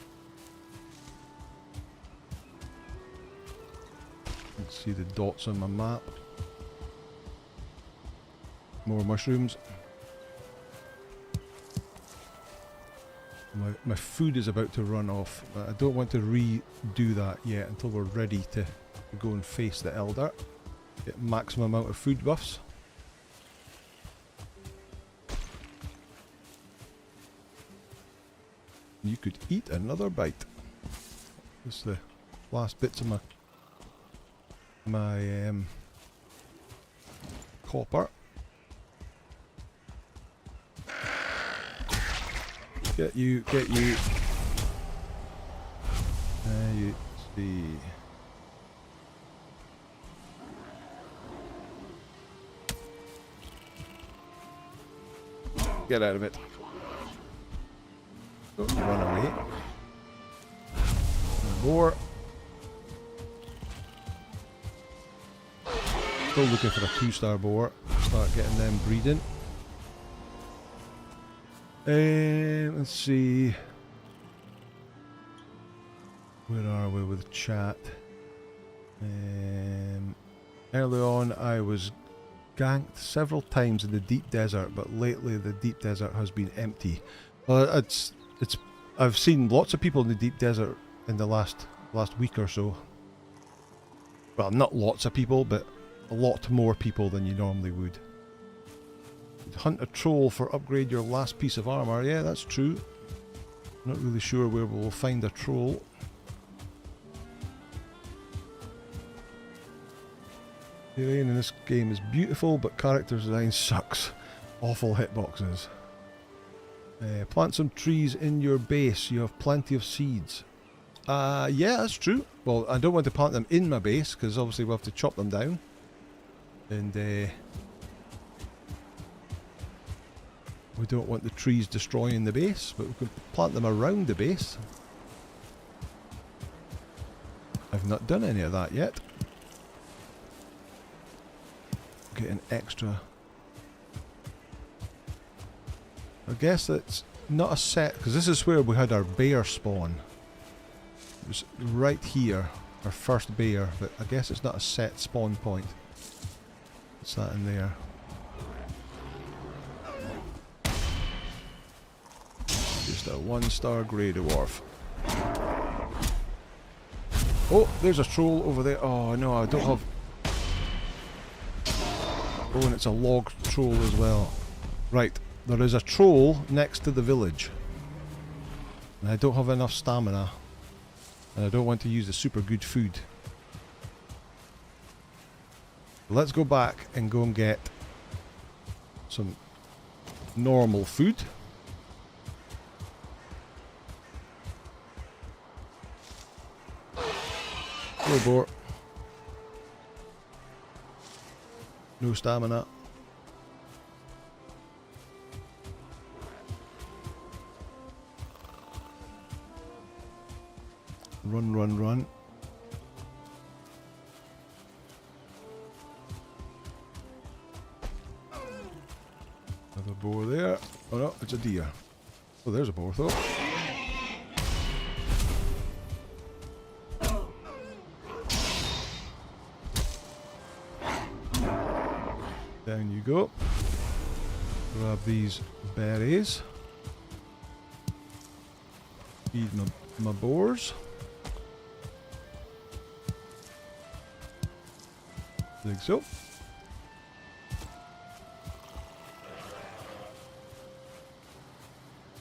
Let's see the dots on my map. More mushrooms. My food is about to run off, but I don't want to redo that yet until we're ready to go and face the Elder. Get maximum amount of food buffs. You could eat another bite. This is the last bits of my copper. Get you. You see. Get out of it. Don't run away. More. Still looking for a 2-star boar. Start getting them breeding. Let's see. Where are we with chat? Early on I was ganked several times in the deep desert, but lately the deep desert has been empty. Well, I've seen lots of people in the deep desert in the last week or so. Well, not lots of people, but a lot more people than you normally would. Hunt a troll for upgrade your last piece of armour. Yeah, that's true. Not really sure where we'll find a troll. Terrain in this game is beautiful, but character design sucks. Awful hitboxes. Plant some trees in your base. You have plenty of seeds. Yeah, that's true. Well, I don't want to plant them in my base, because obviously we'll have to chop them down. And we don't want the trees destroying the base, but we can plant them around the base. I've not done any of that yet. Get an extra. I guess that's not a set, because this is where we had our bear spawn. It was right here, our first bear, but I guess it's not a set spawn point. What's that in there? Just a 1-star grey dwarf. Oh, there's a troll over there. Oh no, I don't have... Oh, and it's a log troll as well. Right, there is a troll next to the village. And I don't have enough stamina. And I don't want to use the super good food. Let's go back and go and get some normal food. Go boar. No stamina. Run, run, run. Another boar there. Oh no, it's a deer. Oh, there's a boar though. Down you go. Grab these berries. Feed my boars. Like so.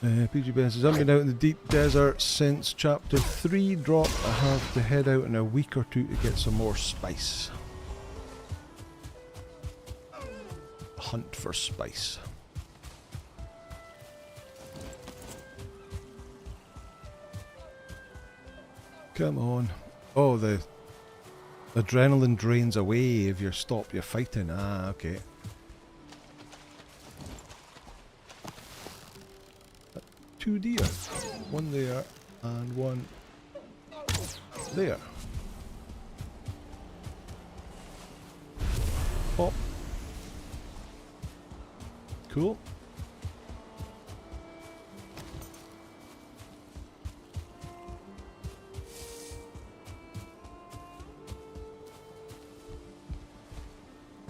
PG Ben says, I've been out in the deep desert since chapter 3 dropped. I have to head out in a week or two to get some more spice. Hunt for spice. Come on. Oh, the adrenaline drains away if you stop your fighting. Ah, okay. Two deer. One there and one there. Pop. Cool.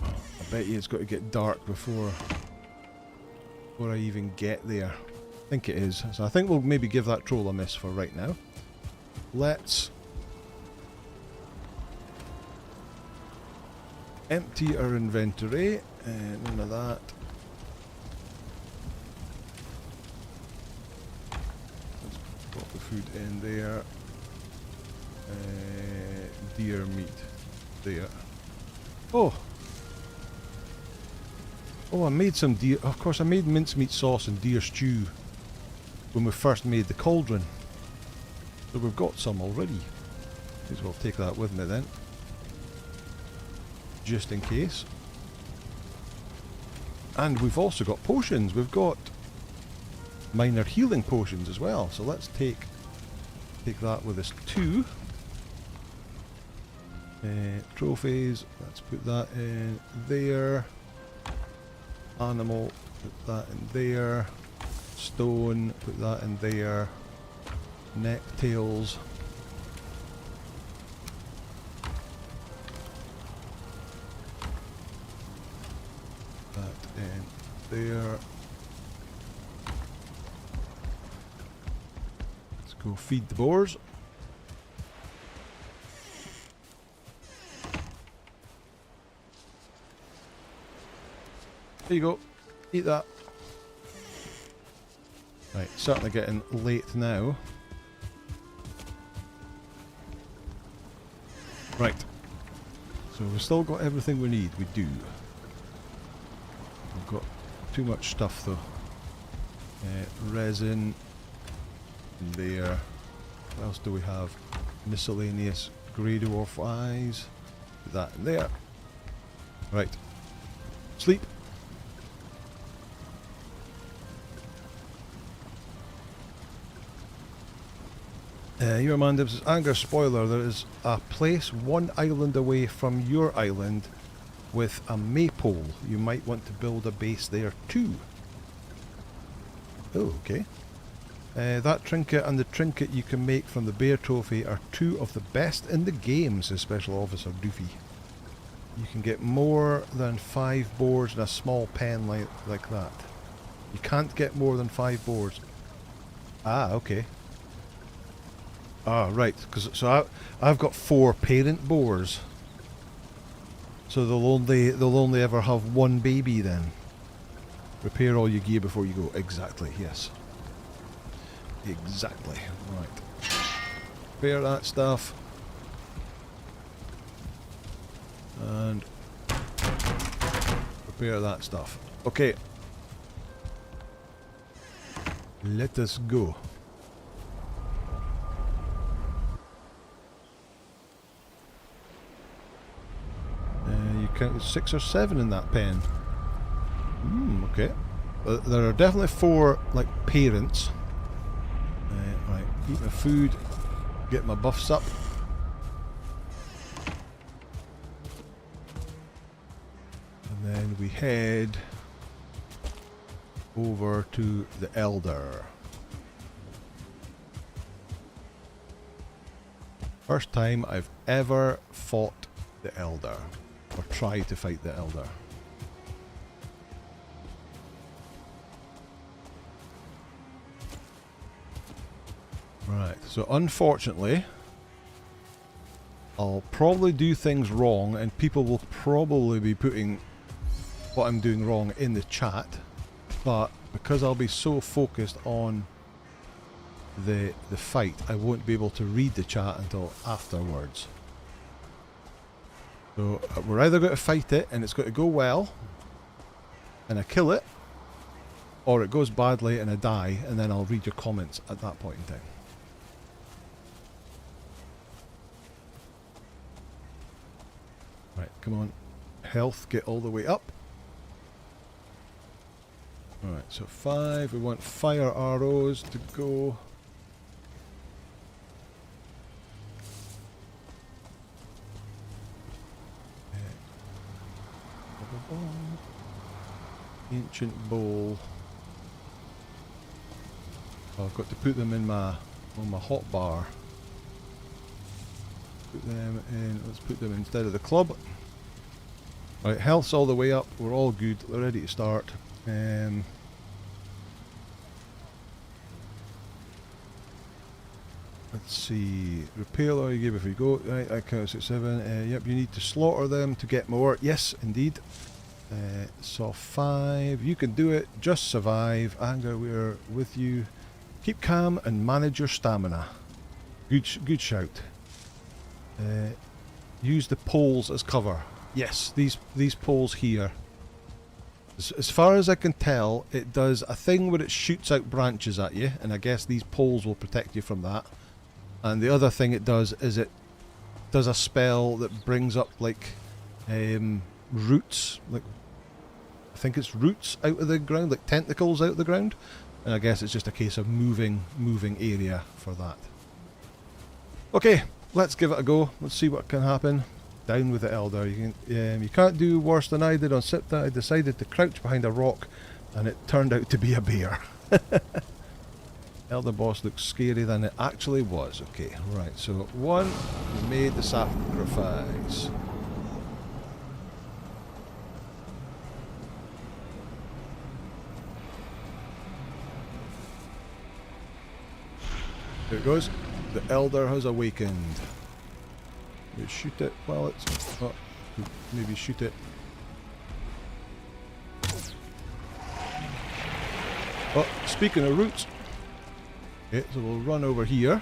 I bet you it's got to get dark before I even get there. I think it is. So I think we'll maybe give that troll a miss for right now. Let's empty our inventory. None of that. Let's put the food in there. Deer meat. There. Oh! Oh, I made some deer... Of course, I made mincemeat sauce and deer stew when we first made the cauldron. So we've got some already. May as well take that with me then. Just in case. And we've also got potions. We've got minor healing potions as well. So let's take that with us too. Trophies. Let's put that in there. Animal, put that in there. Stone, put that in there. Neck tails. That in there. Let's go feed the boars. There you go. Eat that. Right, certainly getting late now. Right. So we've still got everything we need. We do. We've got too much stuff though. Resin. There. What else do we have? Miscellaneous grey dwarf eyes. Put that in there. Right. Sleep. Your man says, Anger spoiler, there is a place 1 island away from your island with a maypole. You might want to build a base there too. Oh, okay. That trinket and the trinket you can make from the bear trophy are 2 of the best in the game, says Special Officer Doofy. You can get more than 5 boards in a small pen like that. You can't get more than 5 boards. Ah, okay. Ah, right. So I've got 4 parent boars. So they'll only ever have 1 baby then. Repair all your gear before you go. Exactly. Yes. Exactly. Right. Repair that stuff. And repair that stuff. Okay. Let us go. You counted 6 or 7 in that pen. Okay. There are definitely 4 like parents. Right, eat my food, get my buffs up. And then we head over to the Elder. First time I've ever fought the Elder, or tried to fight the Elder. Right, so unfortunately, I'll probably do things wrong and people will probably be putting what I'm doing wrong in the chat, but because I'll be so focused on the fight, I won't be able to read the chat until afterwards. So we're either going to fight it and it's going to go well and I kill it, or it goes badly and I die, and then I'll read your comments at that point in time. Right, come on. Health, get all the way up. Alright, so 5. We want fire arrows to go. Ancient bowl. Oh, I've got to put them in on my hot bar. Put them in. Let's put them instead of the club. Right, health's all the way up. We're all good. We're ready to start. Let's see. Repair you gave before you go. Right, I count at 7. Yep, you need to slaughter them to get more. Yes, indeed. So 5. You can do it. Just survive. Anger, we're with you. Keep calm and manage your stamina. Good shout. Use the poles as cover. Yes, these poles here. As far as I can tell, it does a thing where it shoots out branches at you, and I guess these poles will protect you from that. And the other thing it does is it does a spell that brings up like roots, like I think it's roots out of the ground, like tentacles out of the ground. And I guess it's just a case of moving area for that. Okay, let's give it a go. Let's see what can happen. Down with the Elder. You can't do worse than I did on Sipta. I decided to crouch behind a rock, and it turned out to be a bear. Elder boss looks scarier than it actually was. Okay, right. So 1, we made the sacrifice. Here it goes. The Elder has awakened. You shoot it while it's... Oh, maybe shoot it. Oh, speaking of roots. Okay, so we'll run over here.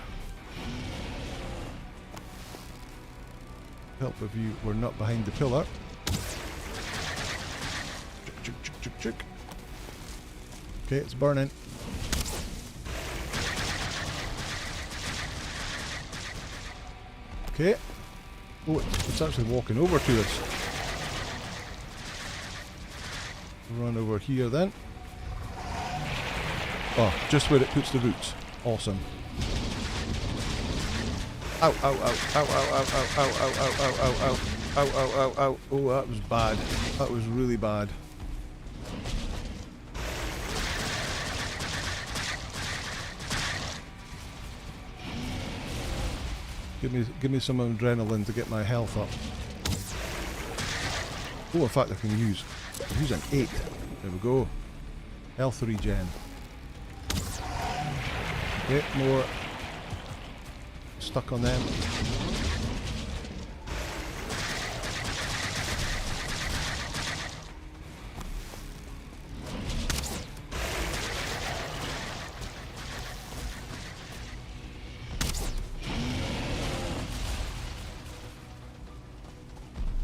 Help if you were not behind the pillar. Chick, chick, chick, chick, chick. Okay, it's burning. Okay. Oh, it's actually walking over to us. Run over here then. Oh, just where it puts the roots. Awesome. Ow, ow, ow, ow, ow, ow, ow, ow, ow, ow, ow, ow, ow, ow, ow, ow, ow. Oh, that was bad. That was really bad. Give me some adrenaline to get my health up. Oh, in fact, I can use an 8. There we go. Health regen. Okay, more stuck on them.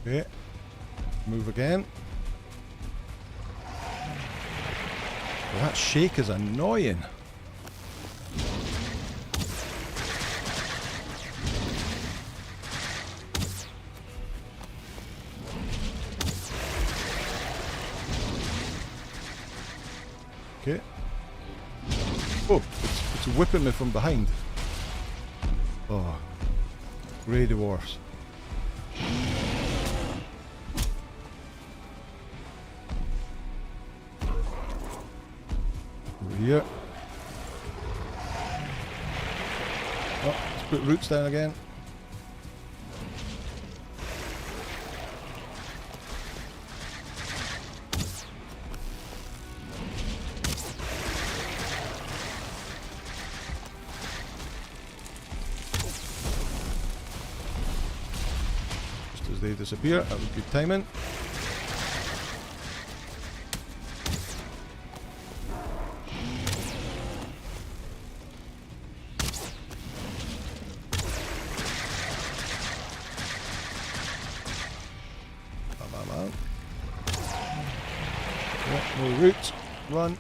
Okay, move again. Well, that shake is annoying. Okay. Oh, it's whipping me from behind. Oh, grey dwarfs. Over here. Oh, let's put roots down again. As they disappear, that was good timing. Yeah, more roots. Run.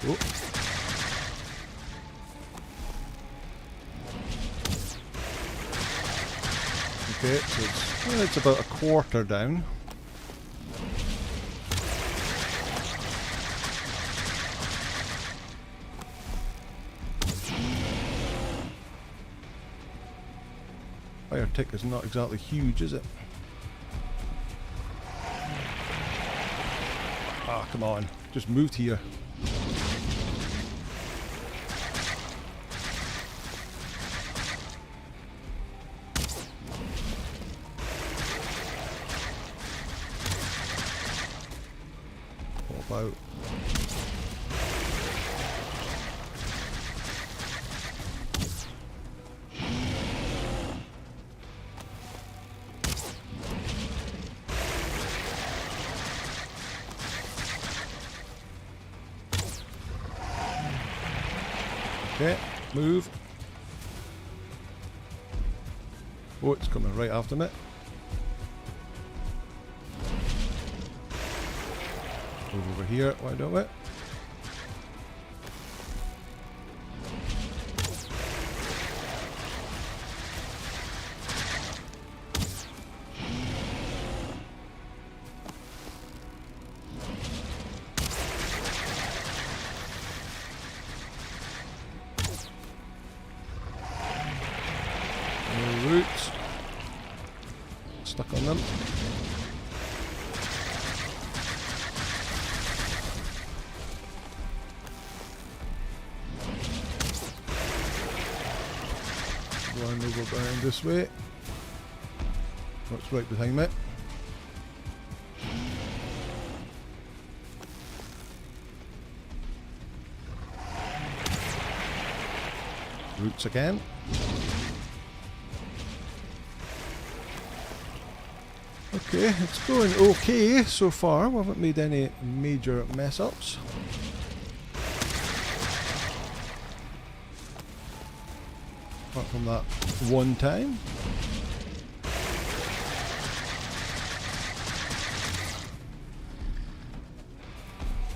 Oh. Okay, so it's about a quarter down. Fire tick is not exactly huge, is it? Ah, come on. Just moved here. Pop out. Okay, move. Oh, it's coming right after me. Move over here, why don't we? Roots stuck on them. Run over behind this way. What's right behind me? Roots again. Okay, it's going okay so far. We haven't made any major mess ups. Apart from that one time.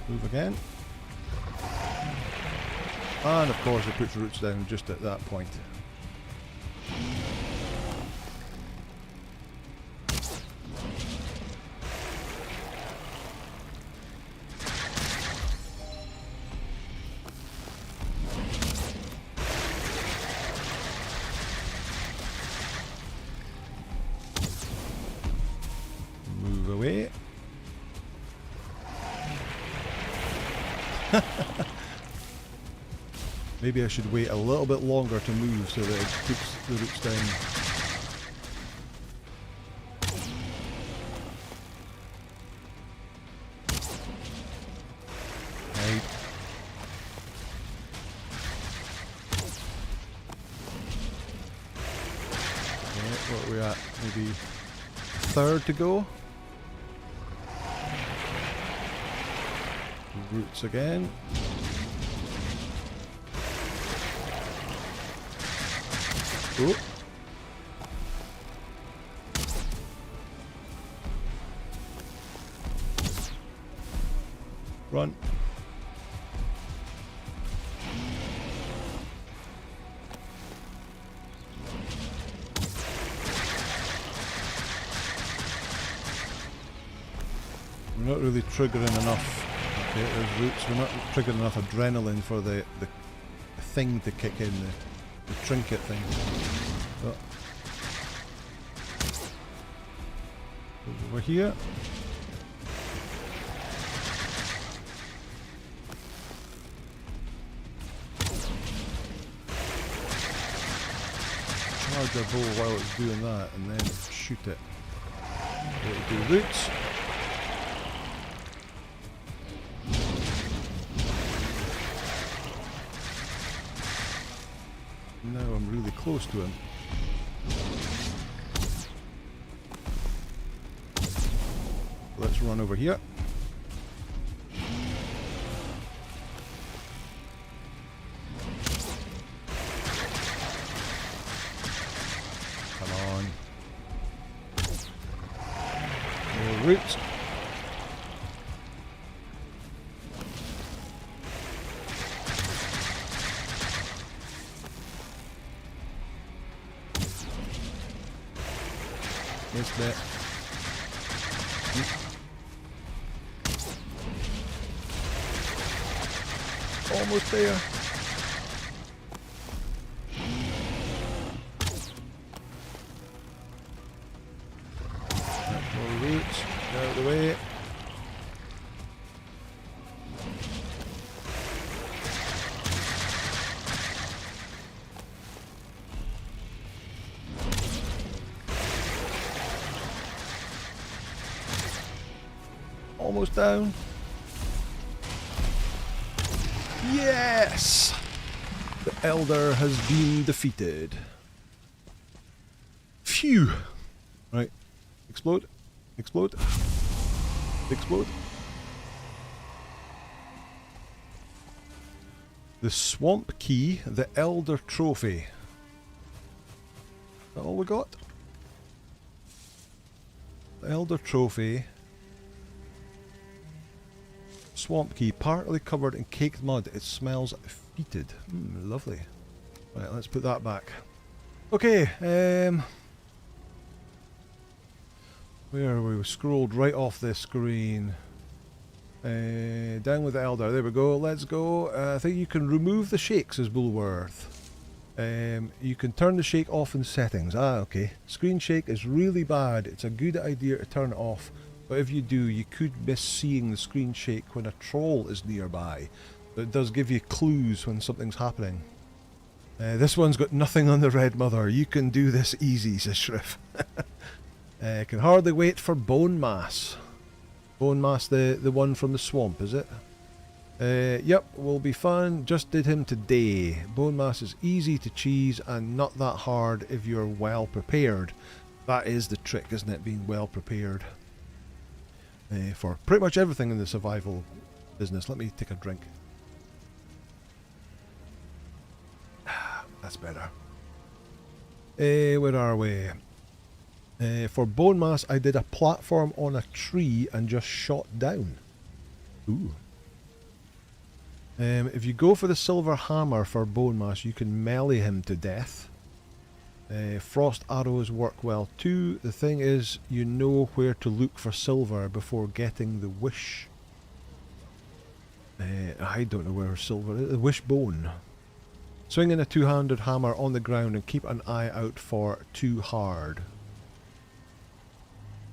Move again. And of course it puts roots down just at that point. Move away. Maybe I should wait a little bit longer to move so that it puts the roots down. Right. Okay, what are we at? Maybe third to go. Roots again. Oh. Run. We're not really triggering enough. Okay, there's roots. We're not triggering enough adrenaline for the thing to kick in, the trinket thing. Oh. Over here. Charge our bow while it's doing that and then shoot it. It'll do roots. Now I'm really close to him. Let's run over here. Come on. More roots. Missed that. Almost there. More roots. Get out of the way. Almost down. Yes! The Elder has been defeated. Phew! Right. Explode. Explode. Explode. The Swamp Key, the Elder Trophy. Is that all we got? The Elder Trophy. Swamp Key, partly covered in caked mud. It smells fetid. Lovely. Right, let's put that back. Okay, where are we? We scrolled right off this screen. Down with the Elder. There we go. Let's go. I think you can remove the shakes, says Bullworth. You can turn the shake off in settings. Ah, okay. Screen shake is really bad. It's a good idea to turn it off. But if you do, you could miss seeing the screen shake when a troll is nearby. But it does give you clues when something's happening. This one's got nothing on the Red Mother. You can do this easy, says Shriff. Can hardly wait for Bone Mass. Bone Mass, the one from the swamp, is it? Yep, will be fun. Just did him today. Bone Mass is easy to cheese and not that hard if you're well prepared. That is the trick, isn't it? Being well prepared for pretty much everything in the survival business. Let me take a drink. That's better. Where are we? For bone mass, I did a platform on a tree and just shot down. Ooh. If you go for the silver hammer for bone mass, you can melee him to death. Frost arrows work well too. The thing is, you know where to look for silver before getting the wish. I don't know where silver is. The wishbone. Swinging a two-handed hammer on the ground and keep an eye out for too hard.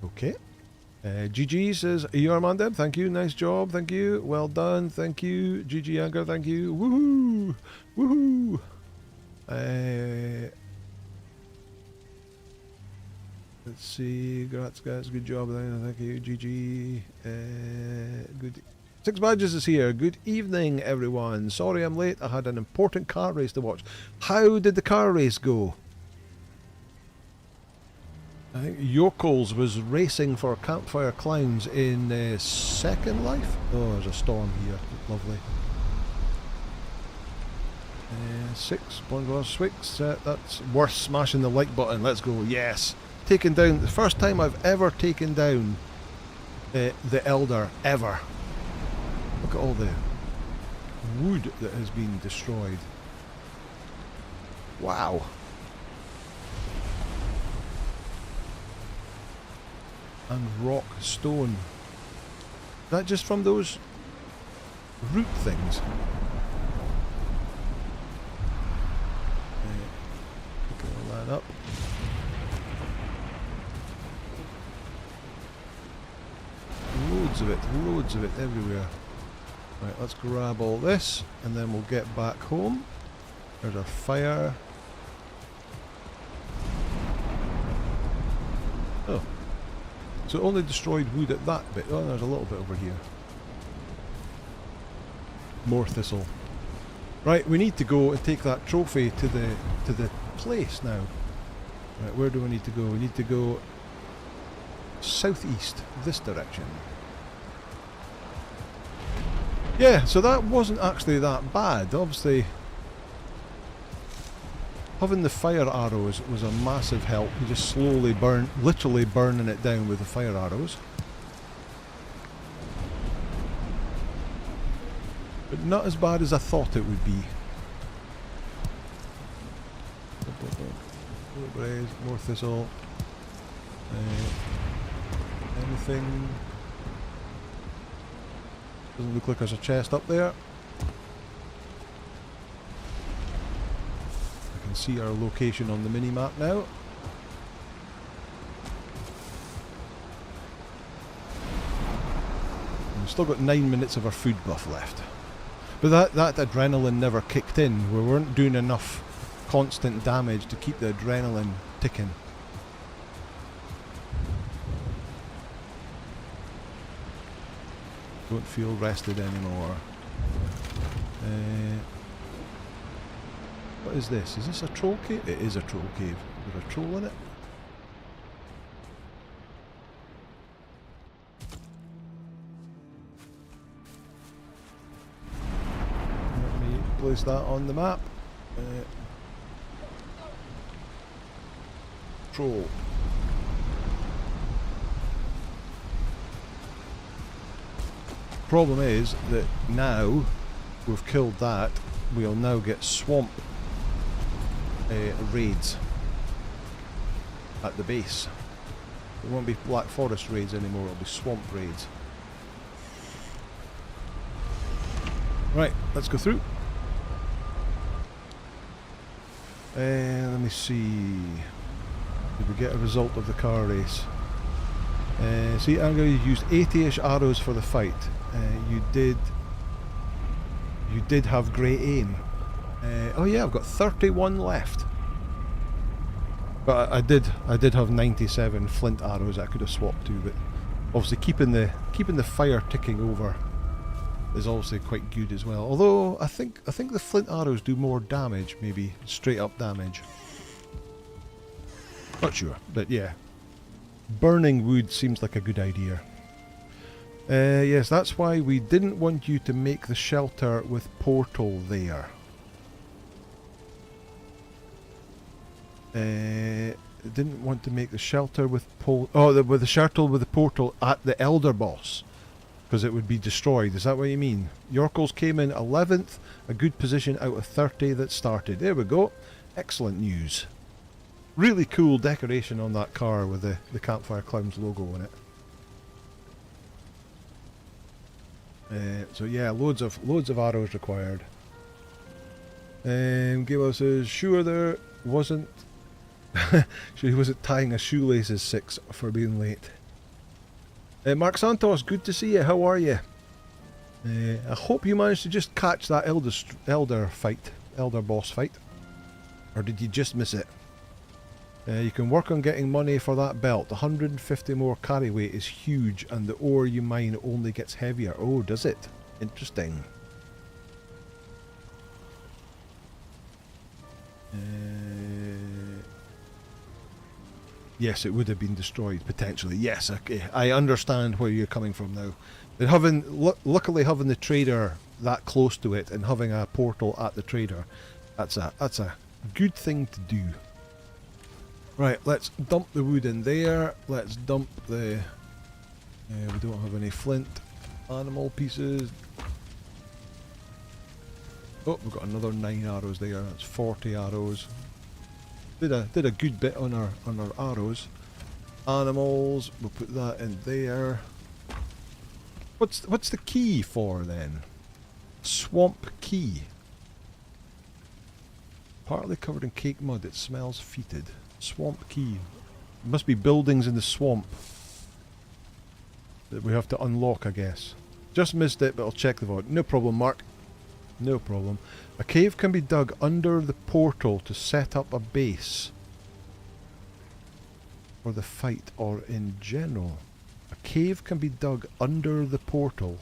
Okay. GG says, you're Mandem, thank you, nice job, thank you, well done, thank you, GG Anchor, thank you, woohoo, woohoo. Let's see, Grats guys, good job, thank you, GG, good. 6 Badges is here, good evening everyone, sorry I'm late, I had an important car race to watch. How did the car race go? I think Yokels was racing for Campfire Clowns in Second Life. Oh, there's a storm here. Lovely. 6, Swix. That's worth smashing the like button. Let's go. Yes. Taken down. The first time I've ever taken down the Elder, ever. Look at all the wood that has been destroyed. Wow. And rock, stone. Is that just from those root things? Pick all that up. Loads of it everywhere. Right, let's grab all this and then we'll get back home. There's our fire. Oh. So it only destroyed wood at that bit. Oh, there's a little bit over here. More thistle. Right, we need to go and take that trophy to the place now. Right, where do we need to go? We need to go southeast, this direction. Yeah, so that wasn't actually that bad. Obviously, having the fire arrows was a massive help. You just slowly literally burning it down with the fire arrows. But not as bad as I thought it would be. More thistle. Anything? Doesn't look like there's a chest up there. I can see our location on the mini-map now. We've still got 9 minutes of our food buff left. But that adrenaline never kicked in. We weren't doing enough constant damage to keep the adrenaline ticking. Don't feel rested anymore. What is this? Is this a troll cave? It is a troll cave. Is there a troll in it? Let me place that on the map. Troll. Problem is that now we've killed that, we'll now get swamp raids at the base. It won't be Black Forest raids anymore, it'll be swamp raids. Right, let's go through. Let me see. Did we get a result of the car race? See, I'm going to use 80-ish arrows for the fight. You did have great aim. Oh yeah, I've got 31 left. But I did have 97 flint arrows I could have swapped to, but obviously keeping the fire ticking over is obviously quite good as well. Although I think the flint arrows do more damage, maybe straight up damage. Not sure, but yeah, Burning wood seems like a good idea. Yes, that's why we didn't want you to make the shelter with portal there. Didn't want to make the shelter with with the shelter with the portal at the Elder Boss, because it would be destroyed. Is that what you mean? Yorkles came in 11th, a good position out of 30 that started. There we go. Excellent news. Really cool decoration on that car with the Campfire Clowns logo on it. So yeah, loads of arrows required. Gabo says, sure there wasn't sure he wasn't tying a shoelaces 6 for being late. Mark Santos, good to see you. How are you? I hope you managed to just catch that elder boss fight, or did you just miss it? You can work on getting money for that belt. 150 more carry weight is huge, and the ore you mine only gets heavier. Oh, does it? Interesting. Yes, it would have been destroyed, potentially. Yes, okay. I understand where you're coming from now. But luckily having the trader that close to it and having a portal at the trader, that's a good thing to do. Right, let's dump the wood in there. Let's dump the... we don't have any flint animal pieces. Oh, we've got another 9 arrows there. That's 40 arrows. Did a good bit on our arrows. Animals, we'll put that in there. What's the key for then? Swamp key. Partly covered in cake mud, it smells fetid. Swamp key. Must be buildings in the swamp that we have to unlock, I guess. Just missed it, but I'll check the VOD. No problem, Mark. No problem. A cave can be dug under the portal to set up a base for the fight, or in general. A cave can be dug under the portal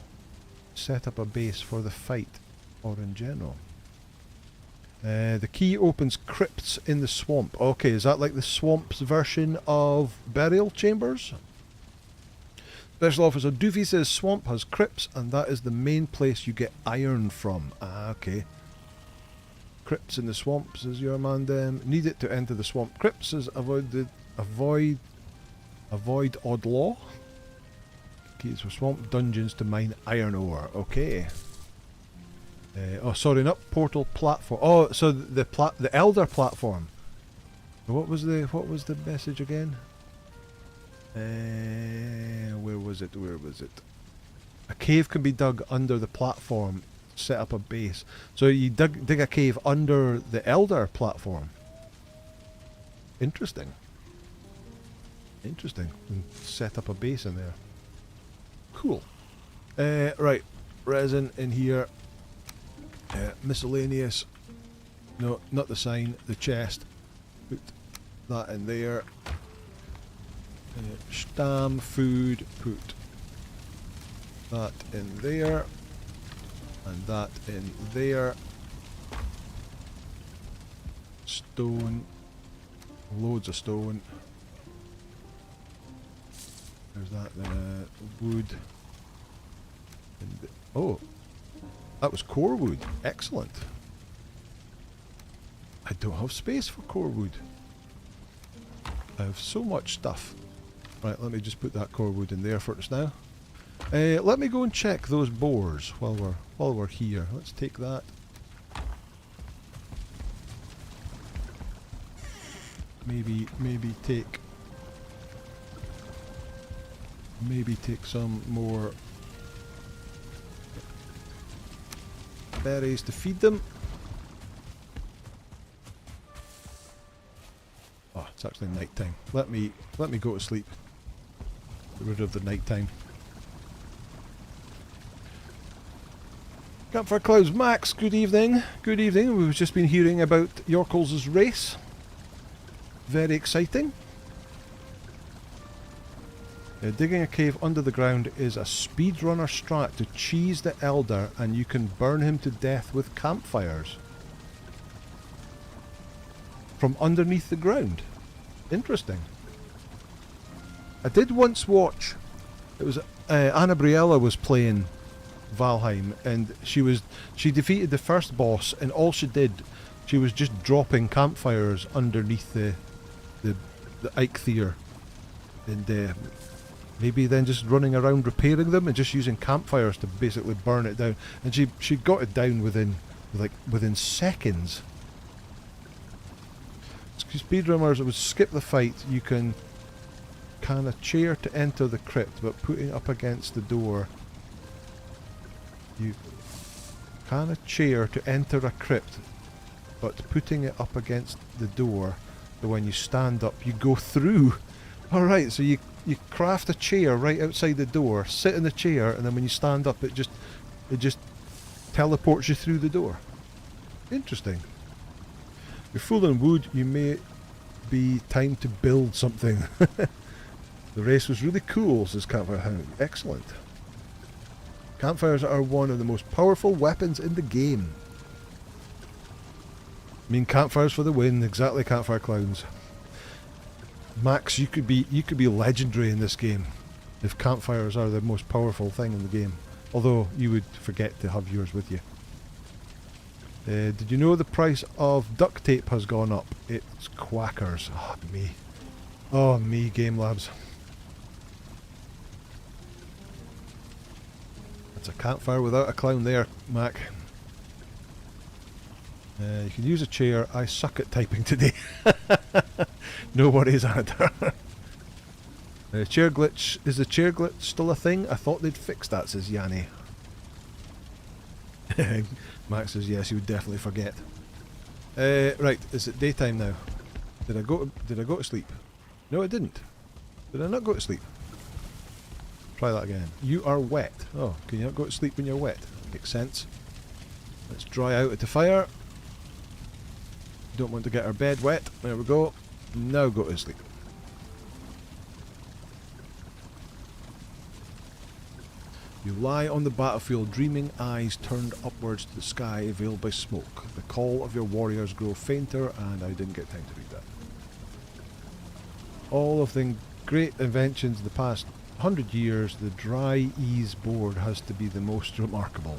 to set up a base for the fight, or in general. The key opens crypts in the swamp. Okay, is that like the swamp's version of burial chambers? Special Officer Doofy says swamp has crypts, and that is the main place you get iron from. Ah, okay. Crypts in the swamp, says your man. Need it to enter the swamp. Crypts says avoid odd law. Keys for swamp dungeons to mine iron ore. Okay. Oh, sorry, not portal platform. Oh, so the elder platform. What was the message again? Where was it? A cave can be dug under the platform, set up a base. So you dig a cave under the elder platform. Interesting. And set up a base in there. Cool. Right, resin in here. Miscellaneous. No, not the sign. The chest. Put that in there. Stam, food, put that in there, and that in there. Stone, loads of stone. There's that, wood. And oh, that was core wood. Excellent. I don't have space for core wood. I have so much stuff. Right, let me just put that core wood in there for us now. Let me go and check those boars while we're here. Let's take that. Maybe take some more berries to feed them. Oh, it's actually night time. Let me go to sleep. Get rid of the night time. Campfire Clouds Max, good evening. Good evening. We've just been hearing about Yorkles' race. Very exciting. Digging a cave under the ground is a speedrunner strat to cheese the Elder, and you can burn him to death with campfires. From underneath the ground. Interesting. I did once watch. It was Anna Briella was playing Valheim, and she defeated the first boss, and all she did, she was just dropping campfires underneath the Eikthyr, and maybe then just running around repairing them and just using campfires to basically burn it down. And she got it down within seconds. Speedrunners, it would skip the fight. You can can a chair to enter the crypt, but putting it up against the door. You can a chair to enter a crypt, but putting it up against the door, so when you stand up, you go through. Alright, so you craft a chair right outside the door, sit in the chair, and then when you stand up, it just teleports you through the door. Interesting. You're full on wood, you may be time to build something. The race was really cool, says Campfire Hound. Excellent. Campfires are one of the most powerful weapons in the game. I mean, campfires for the win. Exactly, Campfire Clowns. Max, you could be legendary in this game if campfires are the most powerful thing in the game. Although you would forget to have yours with you. Did you know the price of duct tape has gone up? It's quackers. Oh, me. Oh, me, Game Labs. That's a campfire without a clown there, Mac. You can use a chair. I suck at typing today. No worries, Anna. Chair glitch. Is the chair glitch still a thing? I thought they'd fixed that, says Yanni. Max says yes, he would definitely forget. Right, is it daytime now? Did I go to sleep? No, I didn't. Did I not go to sleep? Try that again. You are wet. Oh, can you not go to sleep when you're wet? Makes sense. Let's dry out at the fire. Don't want to get our bed wet. There we go. Now go to sleep. You lie on the battlefield, dreaming, eyes turned upwards to the sky, veiled by smoke. The call of your warriors grow fainter, and I didn't get time to read that. All of the great inventions of the past 100 years, the dry ease board has to be the most remarkable.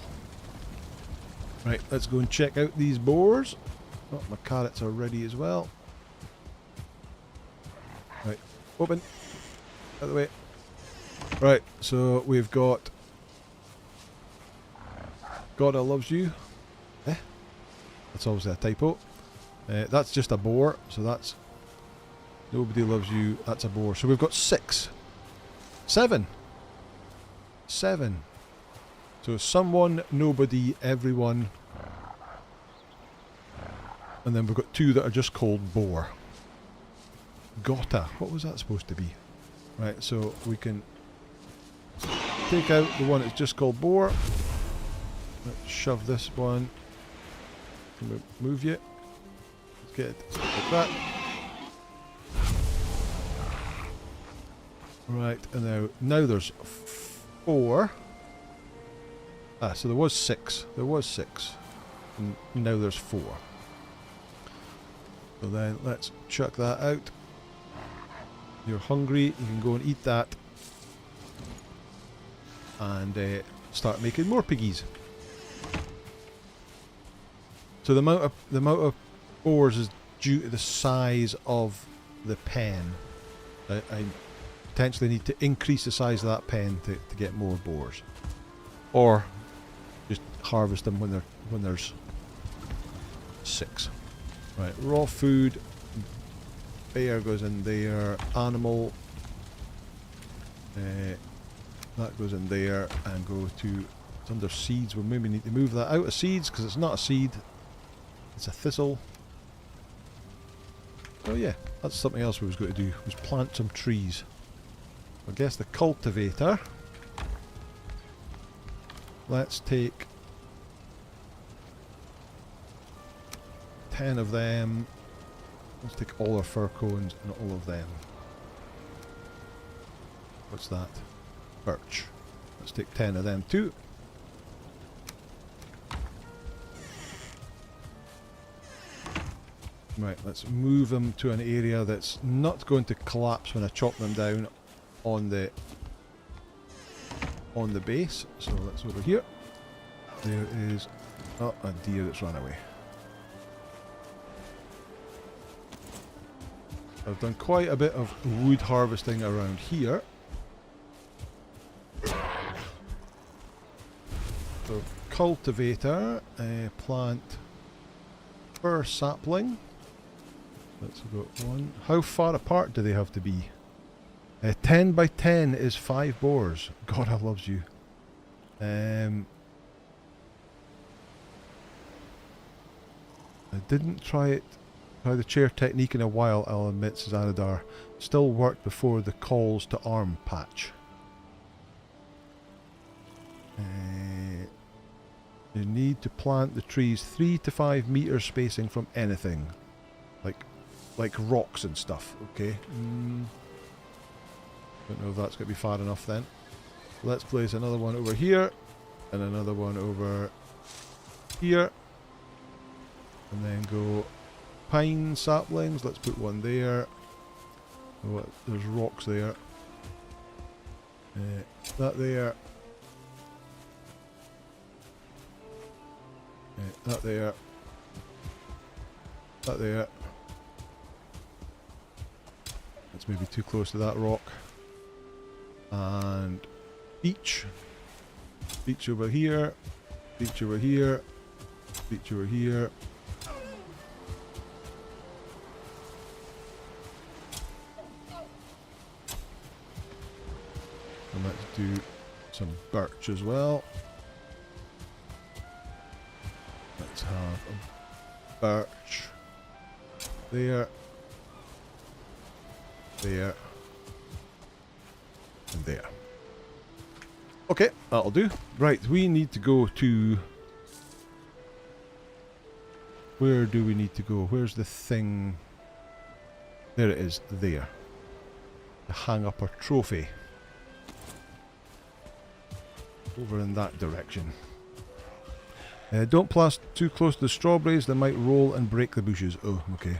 Right, let's go and check out these boars. Oh, my carrots are ready as well. Right, open. Out of the way. Right, so we've got God I loves you. That's obviously a typo. That's just a boar, so that's nobody loves you. That's a boar. So we've got 6. 7. 7. So someone, nobody, everyone. And then we've got 2 that are just called boar. Gotta. What was that supposed to be? Right, so we can take out the one that's just called boar. Let's shove this one. Can we move you? Let's get it like that. Right, and now there's 4. Ah, so there was 6. There was 6. And now there's 4. So then let's chuck that out. You're hungry, you can go and eat that. And start making more piggies. So the amount of boars is due to the size of the pen. I potentially need to increase the size of that pen to get more boars, or just harvest them when there's 6. Right, raw food. Bear goes in there. Animal. That goes in there and go to. It's under seeds. We maybe need to move that out of seeds because it's not a seed. It's a thistle. Oh yeah, that's something else we was going to do, was plant some trees. I guess the cultivator. Let's take 10 of them. Let's take all our fir cones and all of them. What's that? Birch. Let's take 10 of them too. Right, let's move them to an area that's not going to collapse when I chop them down. on the base. So that's over here. There is a deer that's run away. I've done quite a bit of wood harvesting around here. So cultivator, plant fir sapling. Let's go one. How far apart do they have to be? 10 by 10 is 5 boars. God, I loves you. I didn't try the chair technique in a while, I'll admit, says Anadar. Still worked before the calls to arm patch. You need to plant the trees 3 to 5 meters spacing from anything. Like rocks and stuff, okay? Don't know if that's going to be far enough then. Let's place another one over here, and another one over here. And then go pine saplings, let's put one there. Oh, there's rocks there. That there. That there. That there. That's maybe too close to that rock. And beach. Beach over here. Beach over here. Beach over here. And let's do some birch as well. Let's have a birch there, there, and there. Okay, that'll do. Right, we need to go to... Where do we need to go? Where's the thing? There it is, there. To hang up our trophy. Over in that direction. Don't plant too close to the strawberries, they might roll and break the bushes. Oh, okay.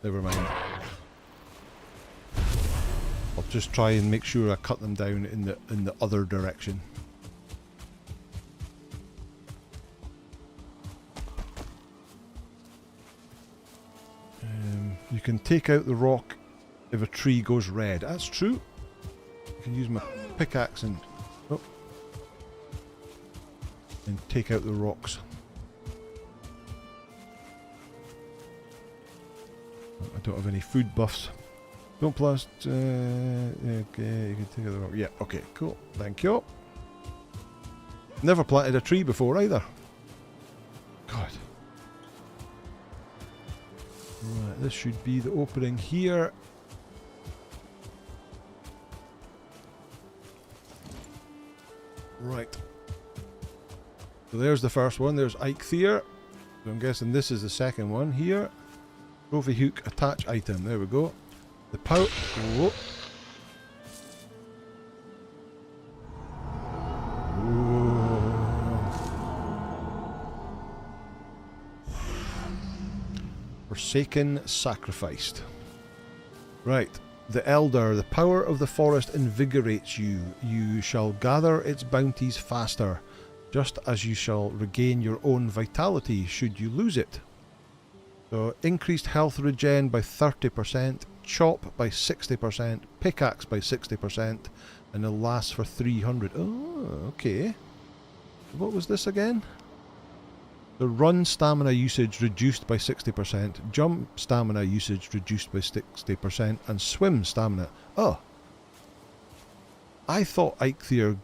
Never mind. I'll just try and make sure I cut them down in the other direction. You can take out the rock if a tree goes red. That's true. I can use my pickaxe and take out the rocks. I don't have any food buffs. Don't blast. Okay, you can take out the rock. Yeah, okay, cool. Thank you. Never planted a tree before either. God. Right, this should be the opening here. Right. So there's the first one. There's Eikthyr. So I'm guessing this is the second one here. Trophy hook attach item. There we go. The power. Whoa. Forsaken, sacrificed. Right. The Elder, the power of the forest invigorates you. You shall gather its bounties faster, just as you shall regain your own vitality should you lose it. So, increased health regen by 30%, chop by 60%, pickaxe by 60%, and it'll last for 300. Oh, okay. What was this again? The run stamina usage reduced by 60%, jump stamina usage reduced by 60%, and swim stamina. Oh. I thought Eikthyr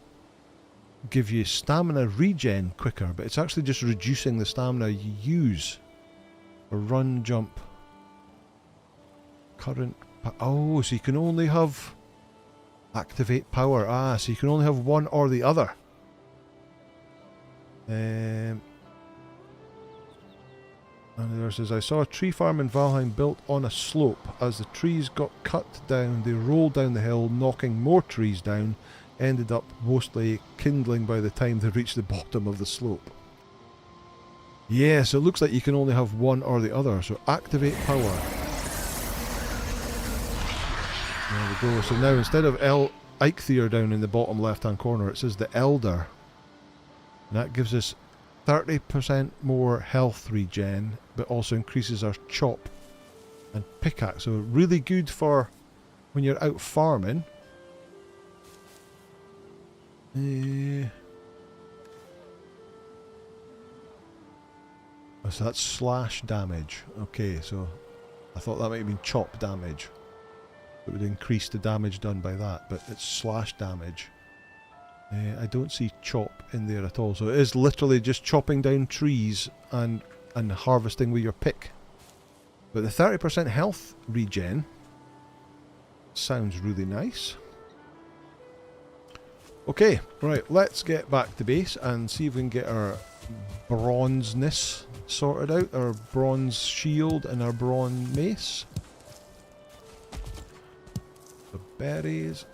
give you stamina regen quicker, but it's actually just reducing the stamina you use. A run, jump. Current. Oh, so you can only have... Activate power. Ah, so you can only have one or the other. And there says, I saw a tree farm in Valheim built on a slope. As the trees got cut down, they rolled down the hill, knocking more trees down, ended up mostly kindling by the time they reached the bottom of the slope. Yeah, so it looks like you can only have one or the other. So activate power. There we go. So now instead of Eikthyr down in the bottom left hand corner, it says the Elder. And that gives us 30% more health regen, but also increases our chop and pickaxe. So really good for when you're out farming. So that's slash damage. Okay, so I thought that might have been chop damage. It would increase the damage done by that, but it's slash damage. I don't see chop in there at all, so it is literally just chopping down trees and harvesting with your pick. But the 30% health regen sounds really nice. Okay, right, let's get back to base and see if we can get our bronzeness sorted out. Our bronze shield and our bronze mace. The berries.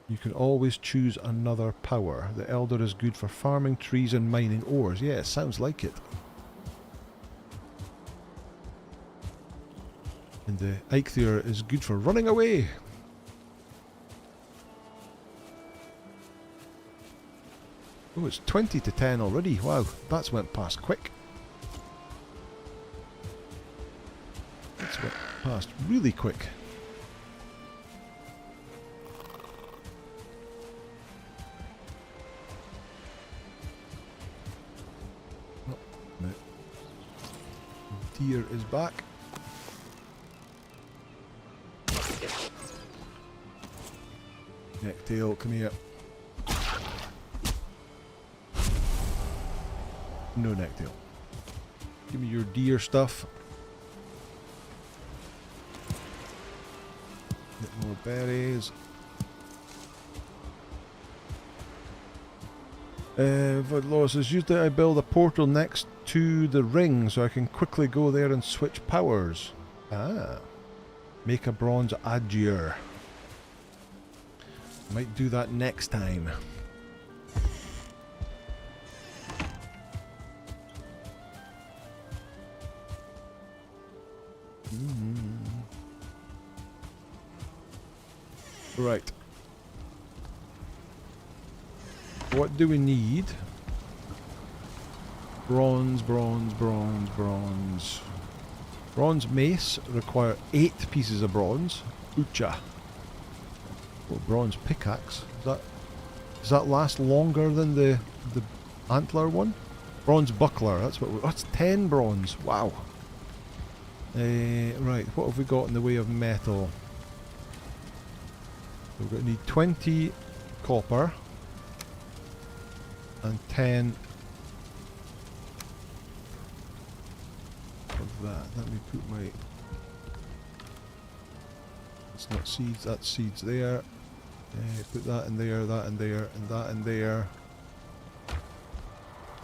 You can always choose another power. The Elder is good for farming trees and mining ores. Yeah, sounds like it. And the Eikthyr is good for running away. Oh, it's 20 to 10 already. Wow, that's went past quick. That's went past really quick. Oh, no. Deer is back. Necktail, come here. No necktail. Give me your deer stuff. Get more berries. Lois says, usually I build a portal next to the ring so I can quickly go there and switch powers. Ah. Make a bronze adjure. Might do that next time. Right. What do we need? Bronze, bronze, bronze, bronze. Bronze mace require 8 pieces of bronze. Ucha. Oh, bronze pickaxe. Does that last longer than the antler one? Bronze buckler. That's 10 bronze. Wow. Right. What have we got in the way of metal? We're going to need 20 copper and 10 of that. Let me put my... It's not seeds, that's seeds there. Put that in there, that in there, and that in there.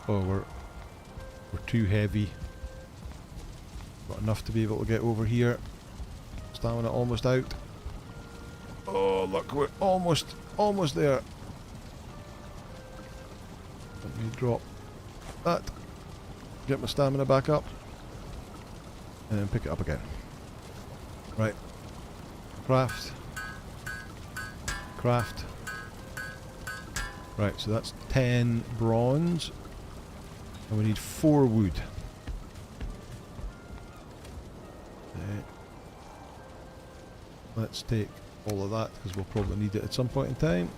Oh, we're too heavy. Got enough to be able to get over here. Stamina almost out. Oh, look, we're almost there. Let me drop that. Get my stamina back up. And then pick it up again. Right. Craft. Craft. Right, so that's 10 bronze. And we need 4 wood. Let's take all of that because we'll probably need it at some point in time.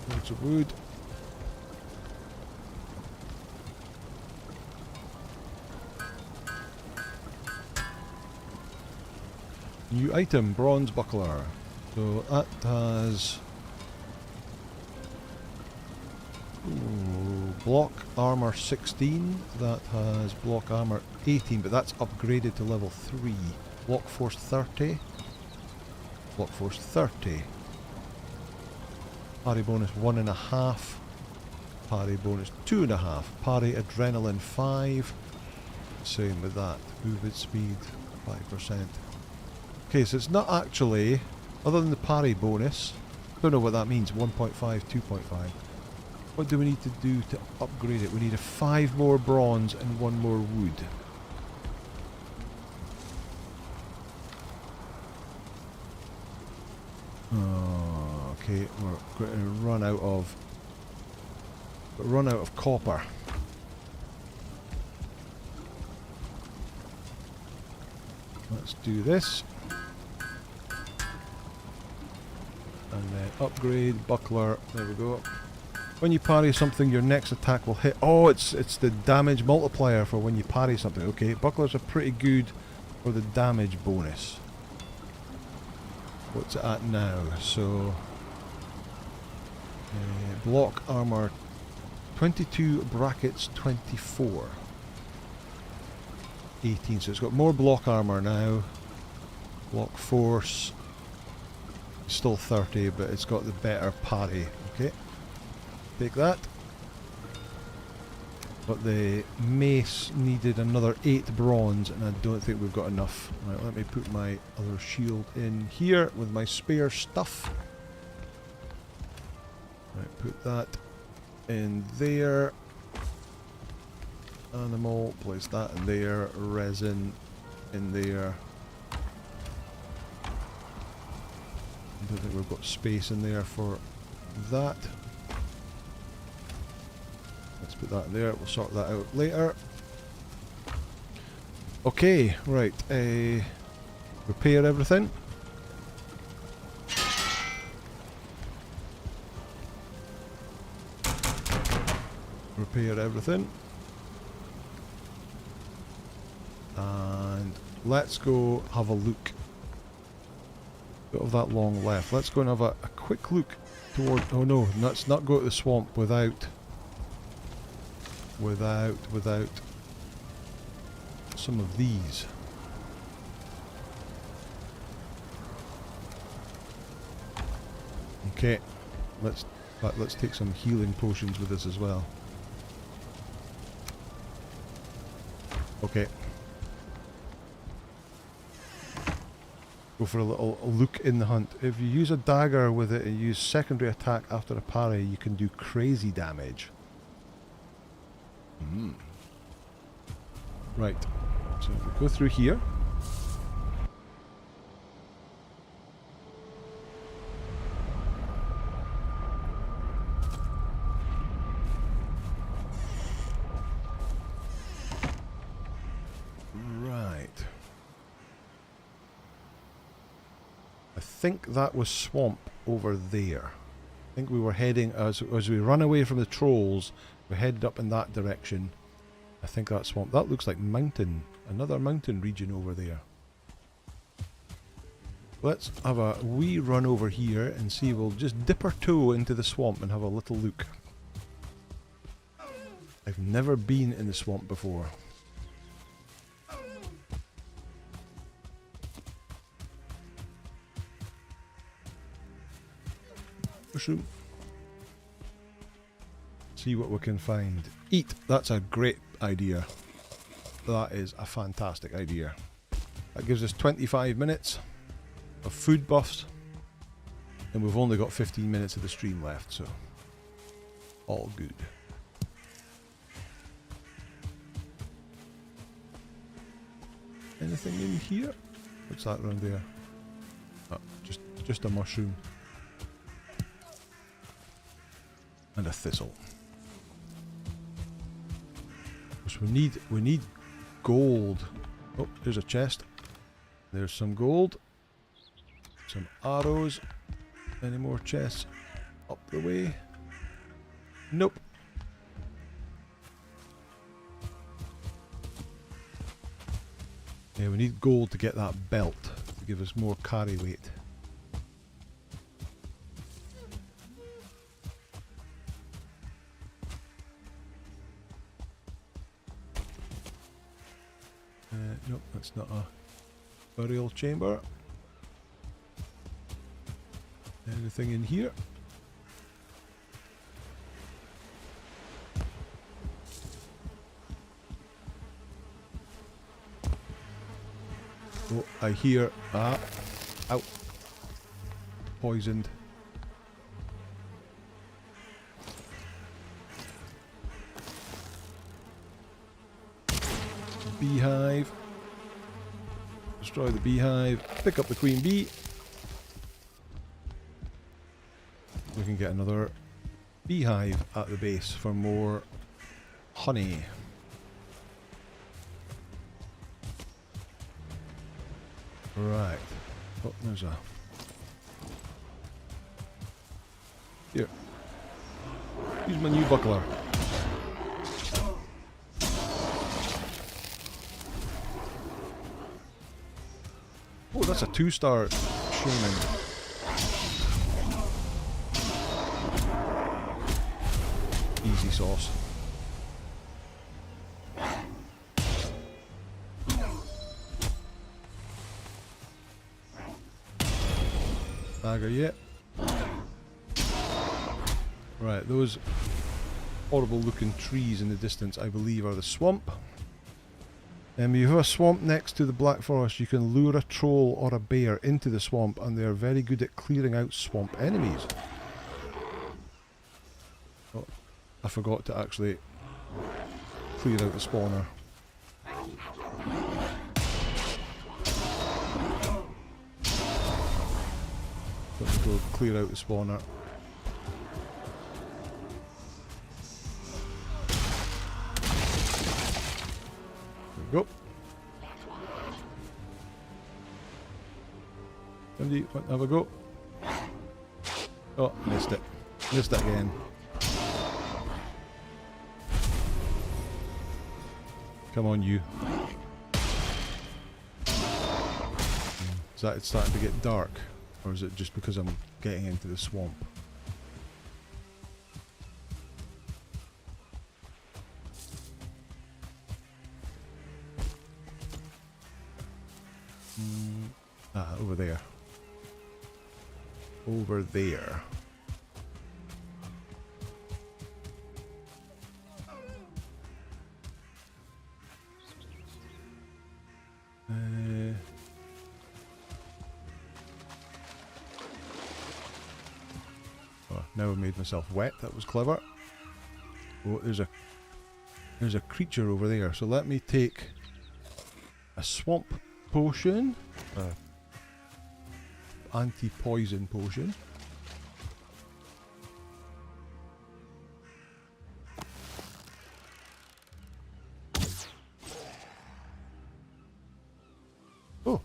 Loads of wood. New item, bronze buckler. So that has block armor 16. That has block armor 18, but that's upgraded to level 3. Block force 30. Block force 30. Parry bonus 1.5. Parry bonus 2.5. Parry adrenaline 5. Same with that. Movement speed 5%. Okay, so it's not actually, other than the parry bonus, don't know what that means, 1.5, 2.5. What do we need to do to upgrade it? We need a 5 more bronze and 1 more wood. Oh, okay, we're going to run out of copper. Let's do this. And then upgrade, buckler, there we go. When you parry something, your next attack will hit. Oh, it's the damage multiplier for when you parry something. Okay, bucklers are pretty good for the damage bonus. What's it at now? So, block armor 22 brackets 24. 18, so it's got more block armor now. Block force, still 30, but it's got the better parry. Okay, take that. But the mace needed another 8 bronze, and I don't think we've got enough. Right, let me put my other shield in here with my spare stuff. Right, put that in there. Animal, place that in there. Resin in there. I don't think we've got space in there for that. Let's put that in there. We'll sort that out later. Okay, right. Repair everything. Repair everything. And let's go have a look. Bit of that long left. Let's go and have a quick look toward. Oh no, let's not go to the swamp without some of these. Okay, let's take some healing potions with us as well. Okay. Go for a little look in the hunt. If you use a dagger with it and use secondary attack after a parry, you can do crazy damage. Right. So we go through here. Right. I think that was swamp over there. I think we were heading, as we run away from the trolls, we headed up in that direction. I think that's swamp. That looks like mountain, another mountain region over there. Let's have a wee run over here and see. We'll just dip our toe into the swamp and have a little look. I've never been in the swamp before. Mushroom. See what we can find. Eat. That's a great idea. That is a fantastic idea. That gives us 25 minutes of food buffs, and we've only got 15 minutes of the stream left, so all good. Anything in here? What's that around there? Oh, just a mushroom. And a thistle. Because we need gold. Oh, there's a chest. There's some gold. Some arrows. Any more chests up the way? Nope. Yeah, we need gold to get that belt to give us more carry weight. Nope, that's not a burial chamber. Anything in here? Oh, I hear... Ah! Ow! Poisoned. beehive. Destroy the beehive. Pick up the queen bee. We can get another beehive at the base for more honey. Right. Oh, there's a... Here. Use my new buckler. Oh, that's a 2-star shaman. Easy sauce. Dagger yet. Right, those horrible looking trees in the distance I believe are the swamp. You have a swamp next to the Black Forest. You can lure a troll or a bear into the swamp and they are very good at clearing out swamp enemies. Oh, I forgot to actually clear out the spawner. Let me go clear out the spawner. There we go. Somebody want to have a go? Oh, missed it. Missed it again. Come on, you. Is that it's starting to get dark? Or is it just because I'm getting into the swamp? Over there. Over there. Now I made myself wet. That was clever. Oh, there's a creature over there. So let me take a swamp potion, anti-poison potion. Oh,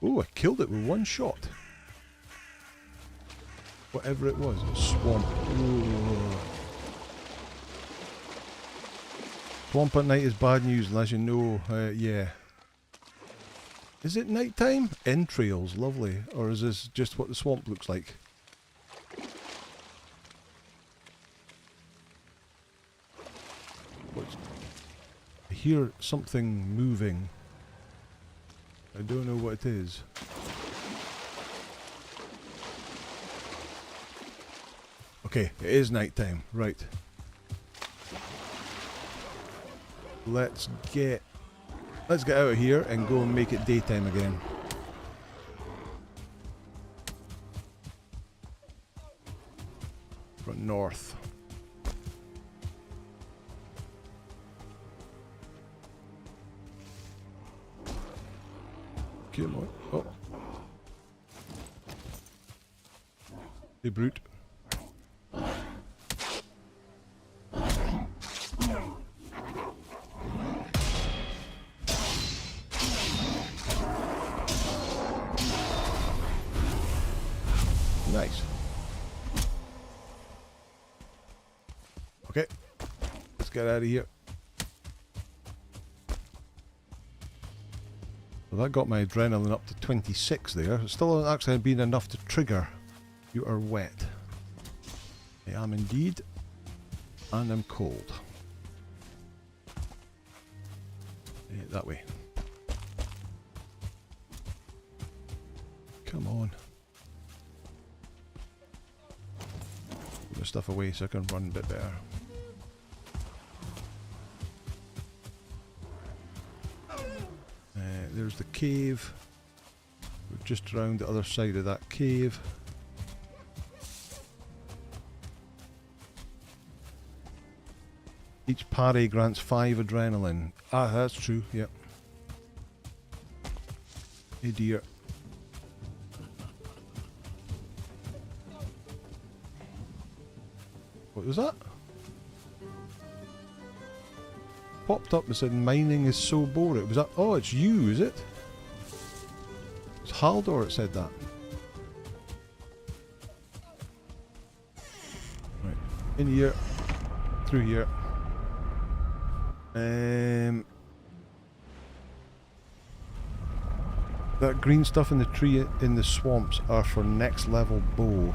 I killed it with one shot. Whatever it was, swamp. Ooh. Swamp at night is bad news unless you know, yeah. Is it night time? Entrails, lovely. Or is this just what the swamp looks like? I hear something moving. I don't know what it is. Okay, it is night time, right. Let's get out of here and go and make it daytime again. Run north. Come on. Oh. Hey, brute. Nice. Okay, let's get out of here. Well, that got my adrenaline up to 26 there. It still hasn't actually been enough to trigger. You are wet. I am indeed. And I'm cold. That way. Come on. Put the stuff away so I can run a bit better. There's the cave. We're just around the other side of that cave. Each parry grants 5 adrenaline. Ah, that's true, yep. Hey dear. What was that? Popped up and said mining is so boring. Was that? Oh, it's you, is it? It's Haldor that said that. Right. In here. Through here. That green stuff in the tree in the swamps are for next level bow.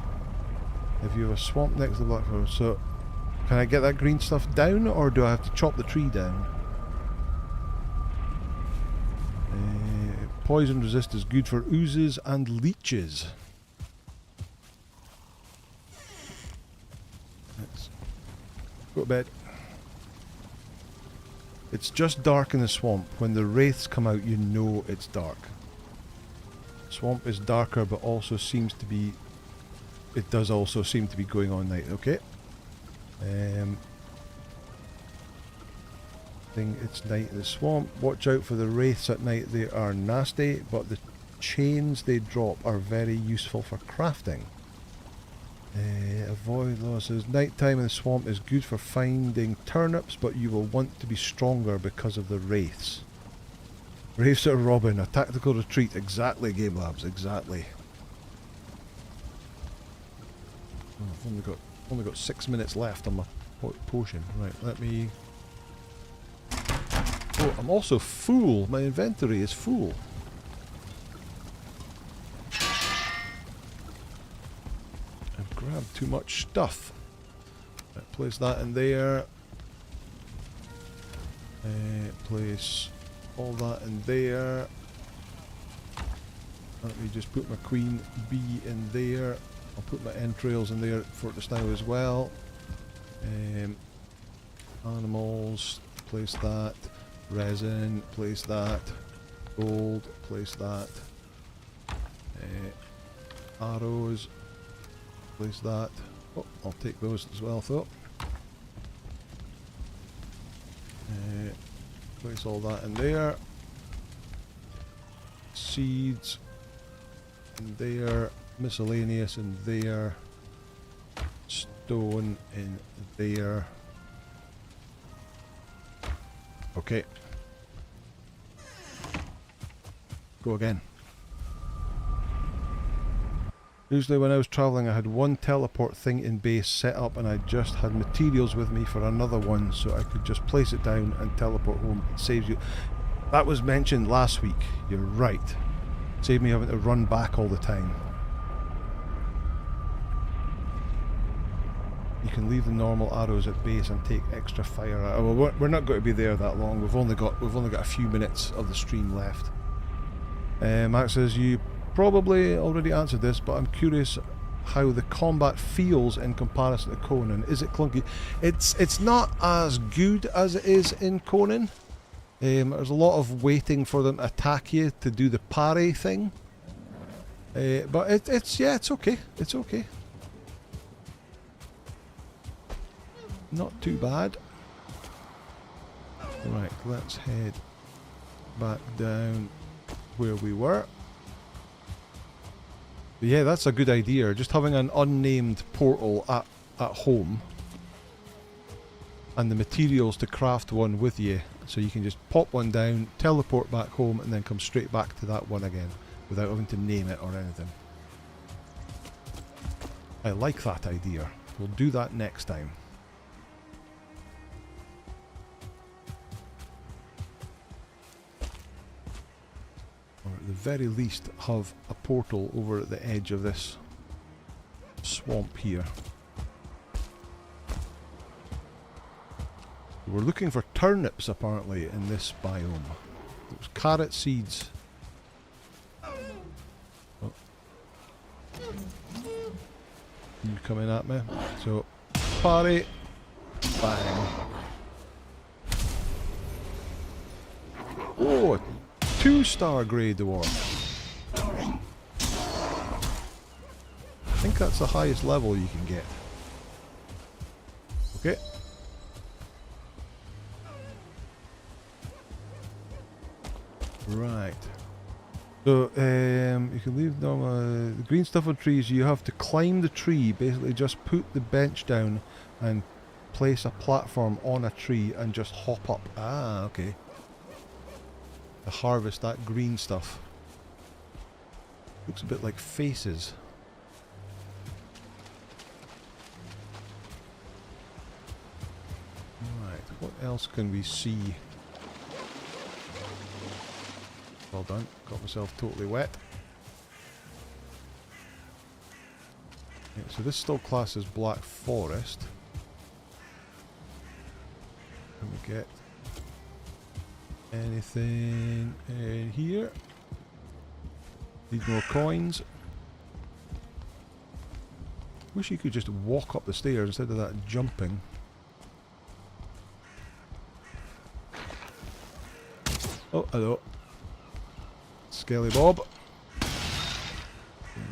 If you have a swamp next to the black forest, so can I get that green stuff down, or do I have to chop the tree down? Poison resist is good for oozes and leeches. Let's go to bed. It's just dark in the swamp. When the wraiths come out, you know it's dark. Swamp is darker, but also seems to be... It does also seem to be going on night. Okay. It's night in the swamp. Watch out for the wraiths at night. They are nasty, but the chains they drop are very useful for crafting. Avoid losses. Nighttime in the swamp is good for finding turnips, but you will want to be stronger because of the wraiths. Wraiths are robbing. A tactical retreat. Exactly, Game Labs. Exactly. Oh, I've only got 6 minutes left on my potion. Right, let me... Oh, I'm also full. My inventory is full. I've grabbed too much stuff. Right, place that in there. Place all that in there. Let me just put my queen bee in there. I'll put my entrails in there for just now as well. Animals, place that. Resin, place that. Gold, place that. Arrows, place that. Oh, I'll take those as well, though. Place all that in there. Seeds in there. Miscellaneous in there. Stone in there. Okay. Go again. Usually when I was travelling I had one teleport thing in base set up and I just had materials with me for another one, so I could just place it down and teleport home. It saves you. That was mentioned last week. You're right. Saved me having to run back all the time. You can leave the normal arrows at base and take extra fire. Oh, well, we're not going to be there that long. We've only got a few minutes of the stream left. Max says you probably already answered this, but I'm curious how the combat feels in comparison to Conan. Is it clunky? It's not as good as it is in Conan. There's a lot of waiting for them to attack you to do the parry thing. But it's okay. It's okay. Not too bad. Right, let's head back down where we were. But yeah, that's a good idea. Just having an unnamed portal at home and the materials to craft one with you, so you can just pop one down, teleport back home, and then come straight back to that one again without having to name it or anything. I like that idea. We'll do that next time. Or at the very least have a portal over at the edge of this swamp here. We're looking for turnips apparently in this biome. There's carrot seeds. Oh. You coming at me? So, parry, bang. Oh, 2-star grey dwarf. I think that's the highest level you can get. Okay. Right. So, you can leave them, the green stuff on trees, you have to climb the tree, basically just put the bench down and place a platform on a tree and just hop up. Ah, okay. To harvest that green stuff. Looks a bit like faces. Right, what else can we see? Well done, got myself totally wet. Yeah, so this still classes Black Forest. Can we get anything in here? Need more coins. Wish you could just walk up the stairs instead of that jumping. Oh, hello. Skelly Bob. There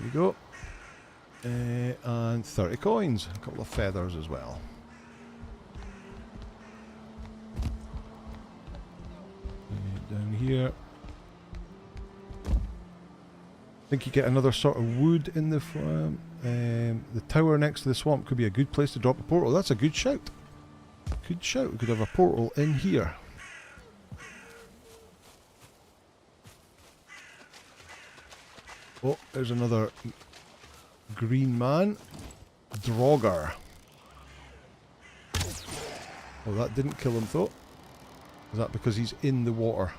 we go. And 30 coins. A couple of feathers as well. Down here. I think you get another sort of wood in the farm. The tower next to the swamp could be a good place to drop a portal. That's a good shout. Good shout. We could have a portal in here. Oh, there's another green man. Draugr. Oh, that didn't kill him though. Is that because he's in the water?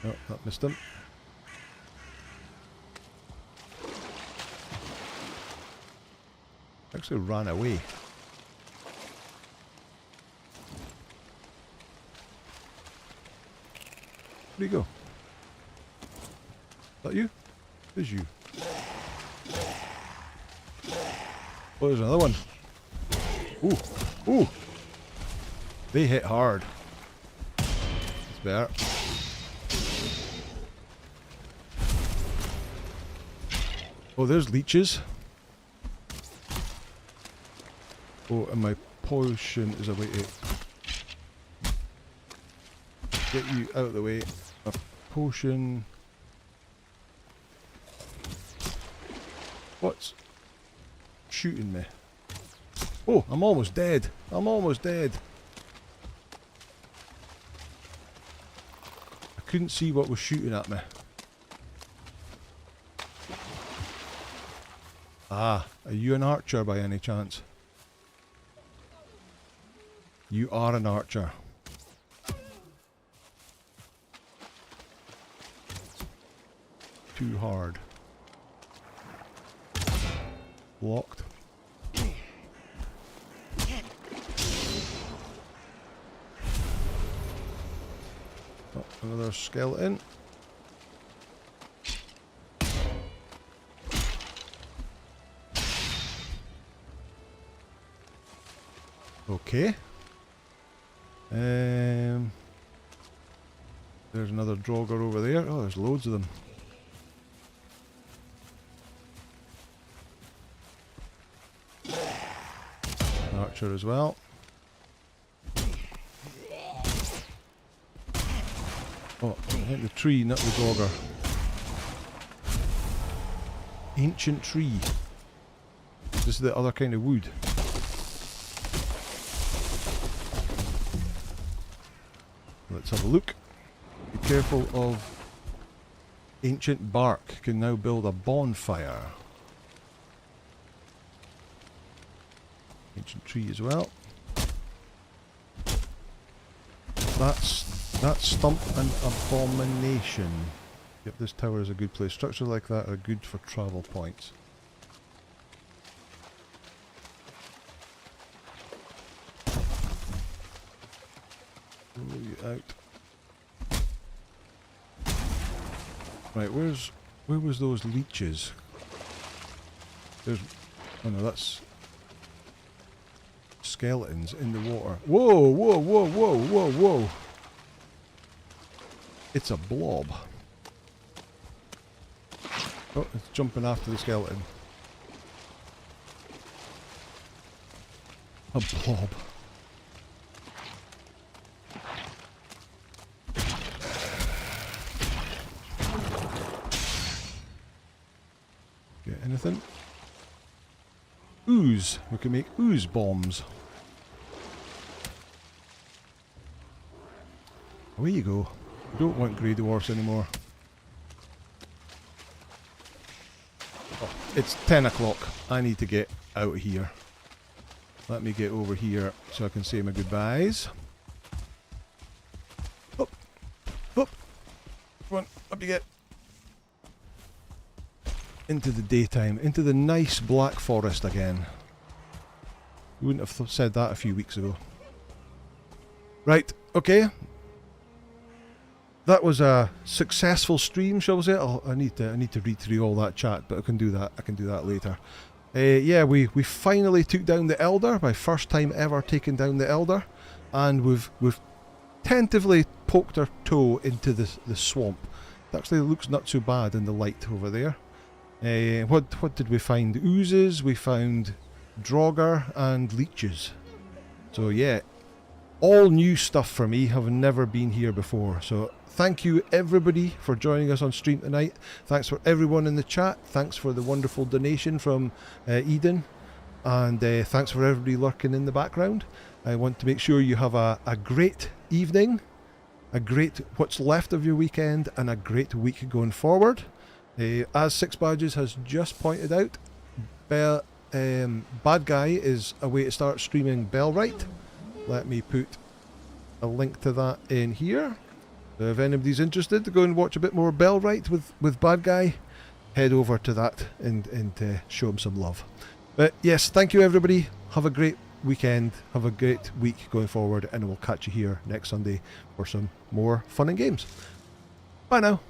Oh, that missed him. Actually ran away. Where'd he go? Is that you? It's you. Oh, there's another one. Ooh, ooh. They hit hard. It's better. Oh, there's leeches. Oh, and my potion is a way to get you out of the way. A potion. What's shooting me? Oh, I'm almost dead. I'm almost dead. I couldn't see what was shooting at me. Ah, are you an archer by any chance? You are an archer. Too hard. Locked. Oh, another skeleton. Okay. There's another Draugr over there. Oh, there's loads of them. Archer as well. Oh, hit the tree, not the Draugr. Ancient tree. This is the other kind of wood. Let's have a look. Be careful of ancient bark. Can now build a bonfire. Ancient tree as well. That's stump and abomination. Yep, this tower is a good place. Structures like that are good for travel points. Roll you out. Right, where was those leeches? There's, oh no, that's skeletons in the water. Whoa, whoa, whoa, whoa, whoa, whoa! It's a blob. Oh, it's jumping after the skeleton. A blob. ooze. We can make ooze bombs. Away you go. We don't want grey dwarfs anymore. Oh, it's 10 o'clock. I need to get out of here. Let me get over here so I can say my goodbyes. Up. Up. Come on, up you get. Into the daytime. Into the nice black forest again. You wouldn't have said that a few weeks ago. Right, okay. That was a successful stream, shall we say? I need to read through all that chat, but I can do that. I can do that later. Yeah, we finally took down the Elder. My first time ever taking down the Elder, and we've tentatively poked our toe into the swamp. It actually looks not so bad in the light over there. What did we find? Oozes. We found Draugr and leeches. So yeah, all new stuff for me. Have never been here before. So thank you everybody for joining us on stream tonight. Thanks for everyone in the chat. Thanks for the wonderful donation from Eden. And thanks for everybody lurking in the background. I want to make sure you have a great evening, a great what's left of your weekend, and a great week going forward. As Six Badges has just pointed out, Bad Guy is a way to start streaming Bellwright. Let me put a link to that in here. So if anybody's interested to go and watch a bit more Bellwright with Bad Guy, head over to that and show him some love. But yes, thank you everybody. Have a great weekend. Have a great week going forward, and we'll catch you here next Sunday for some more fun and games. Bye now.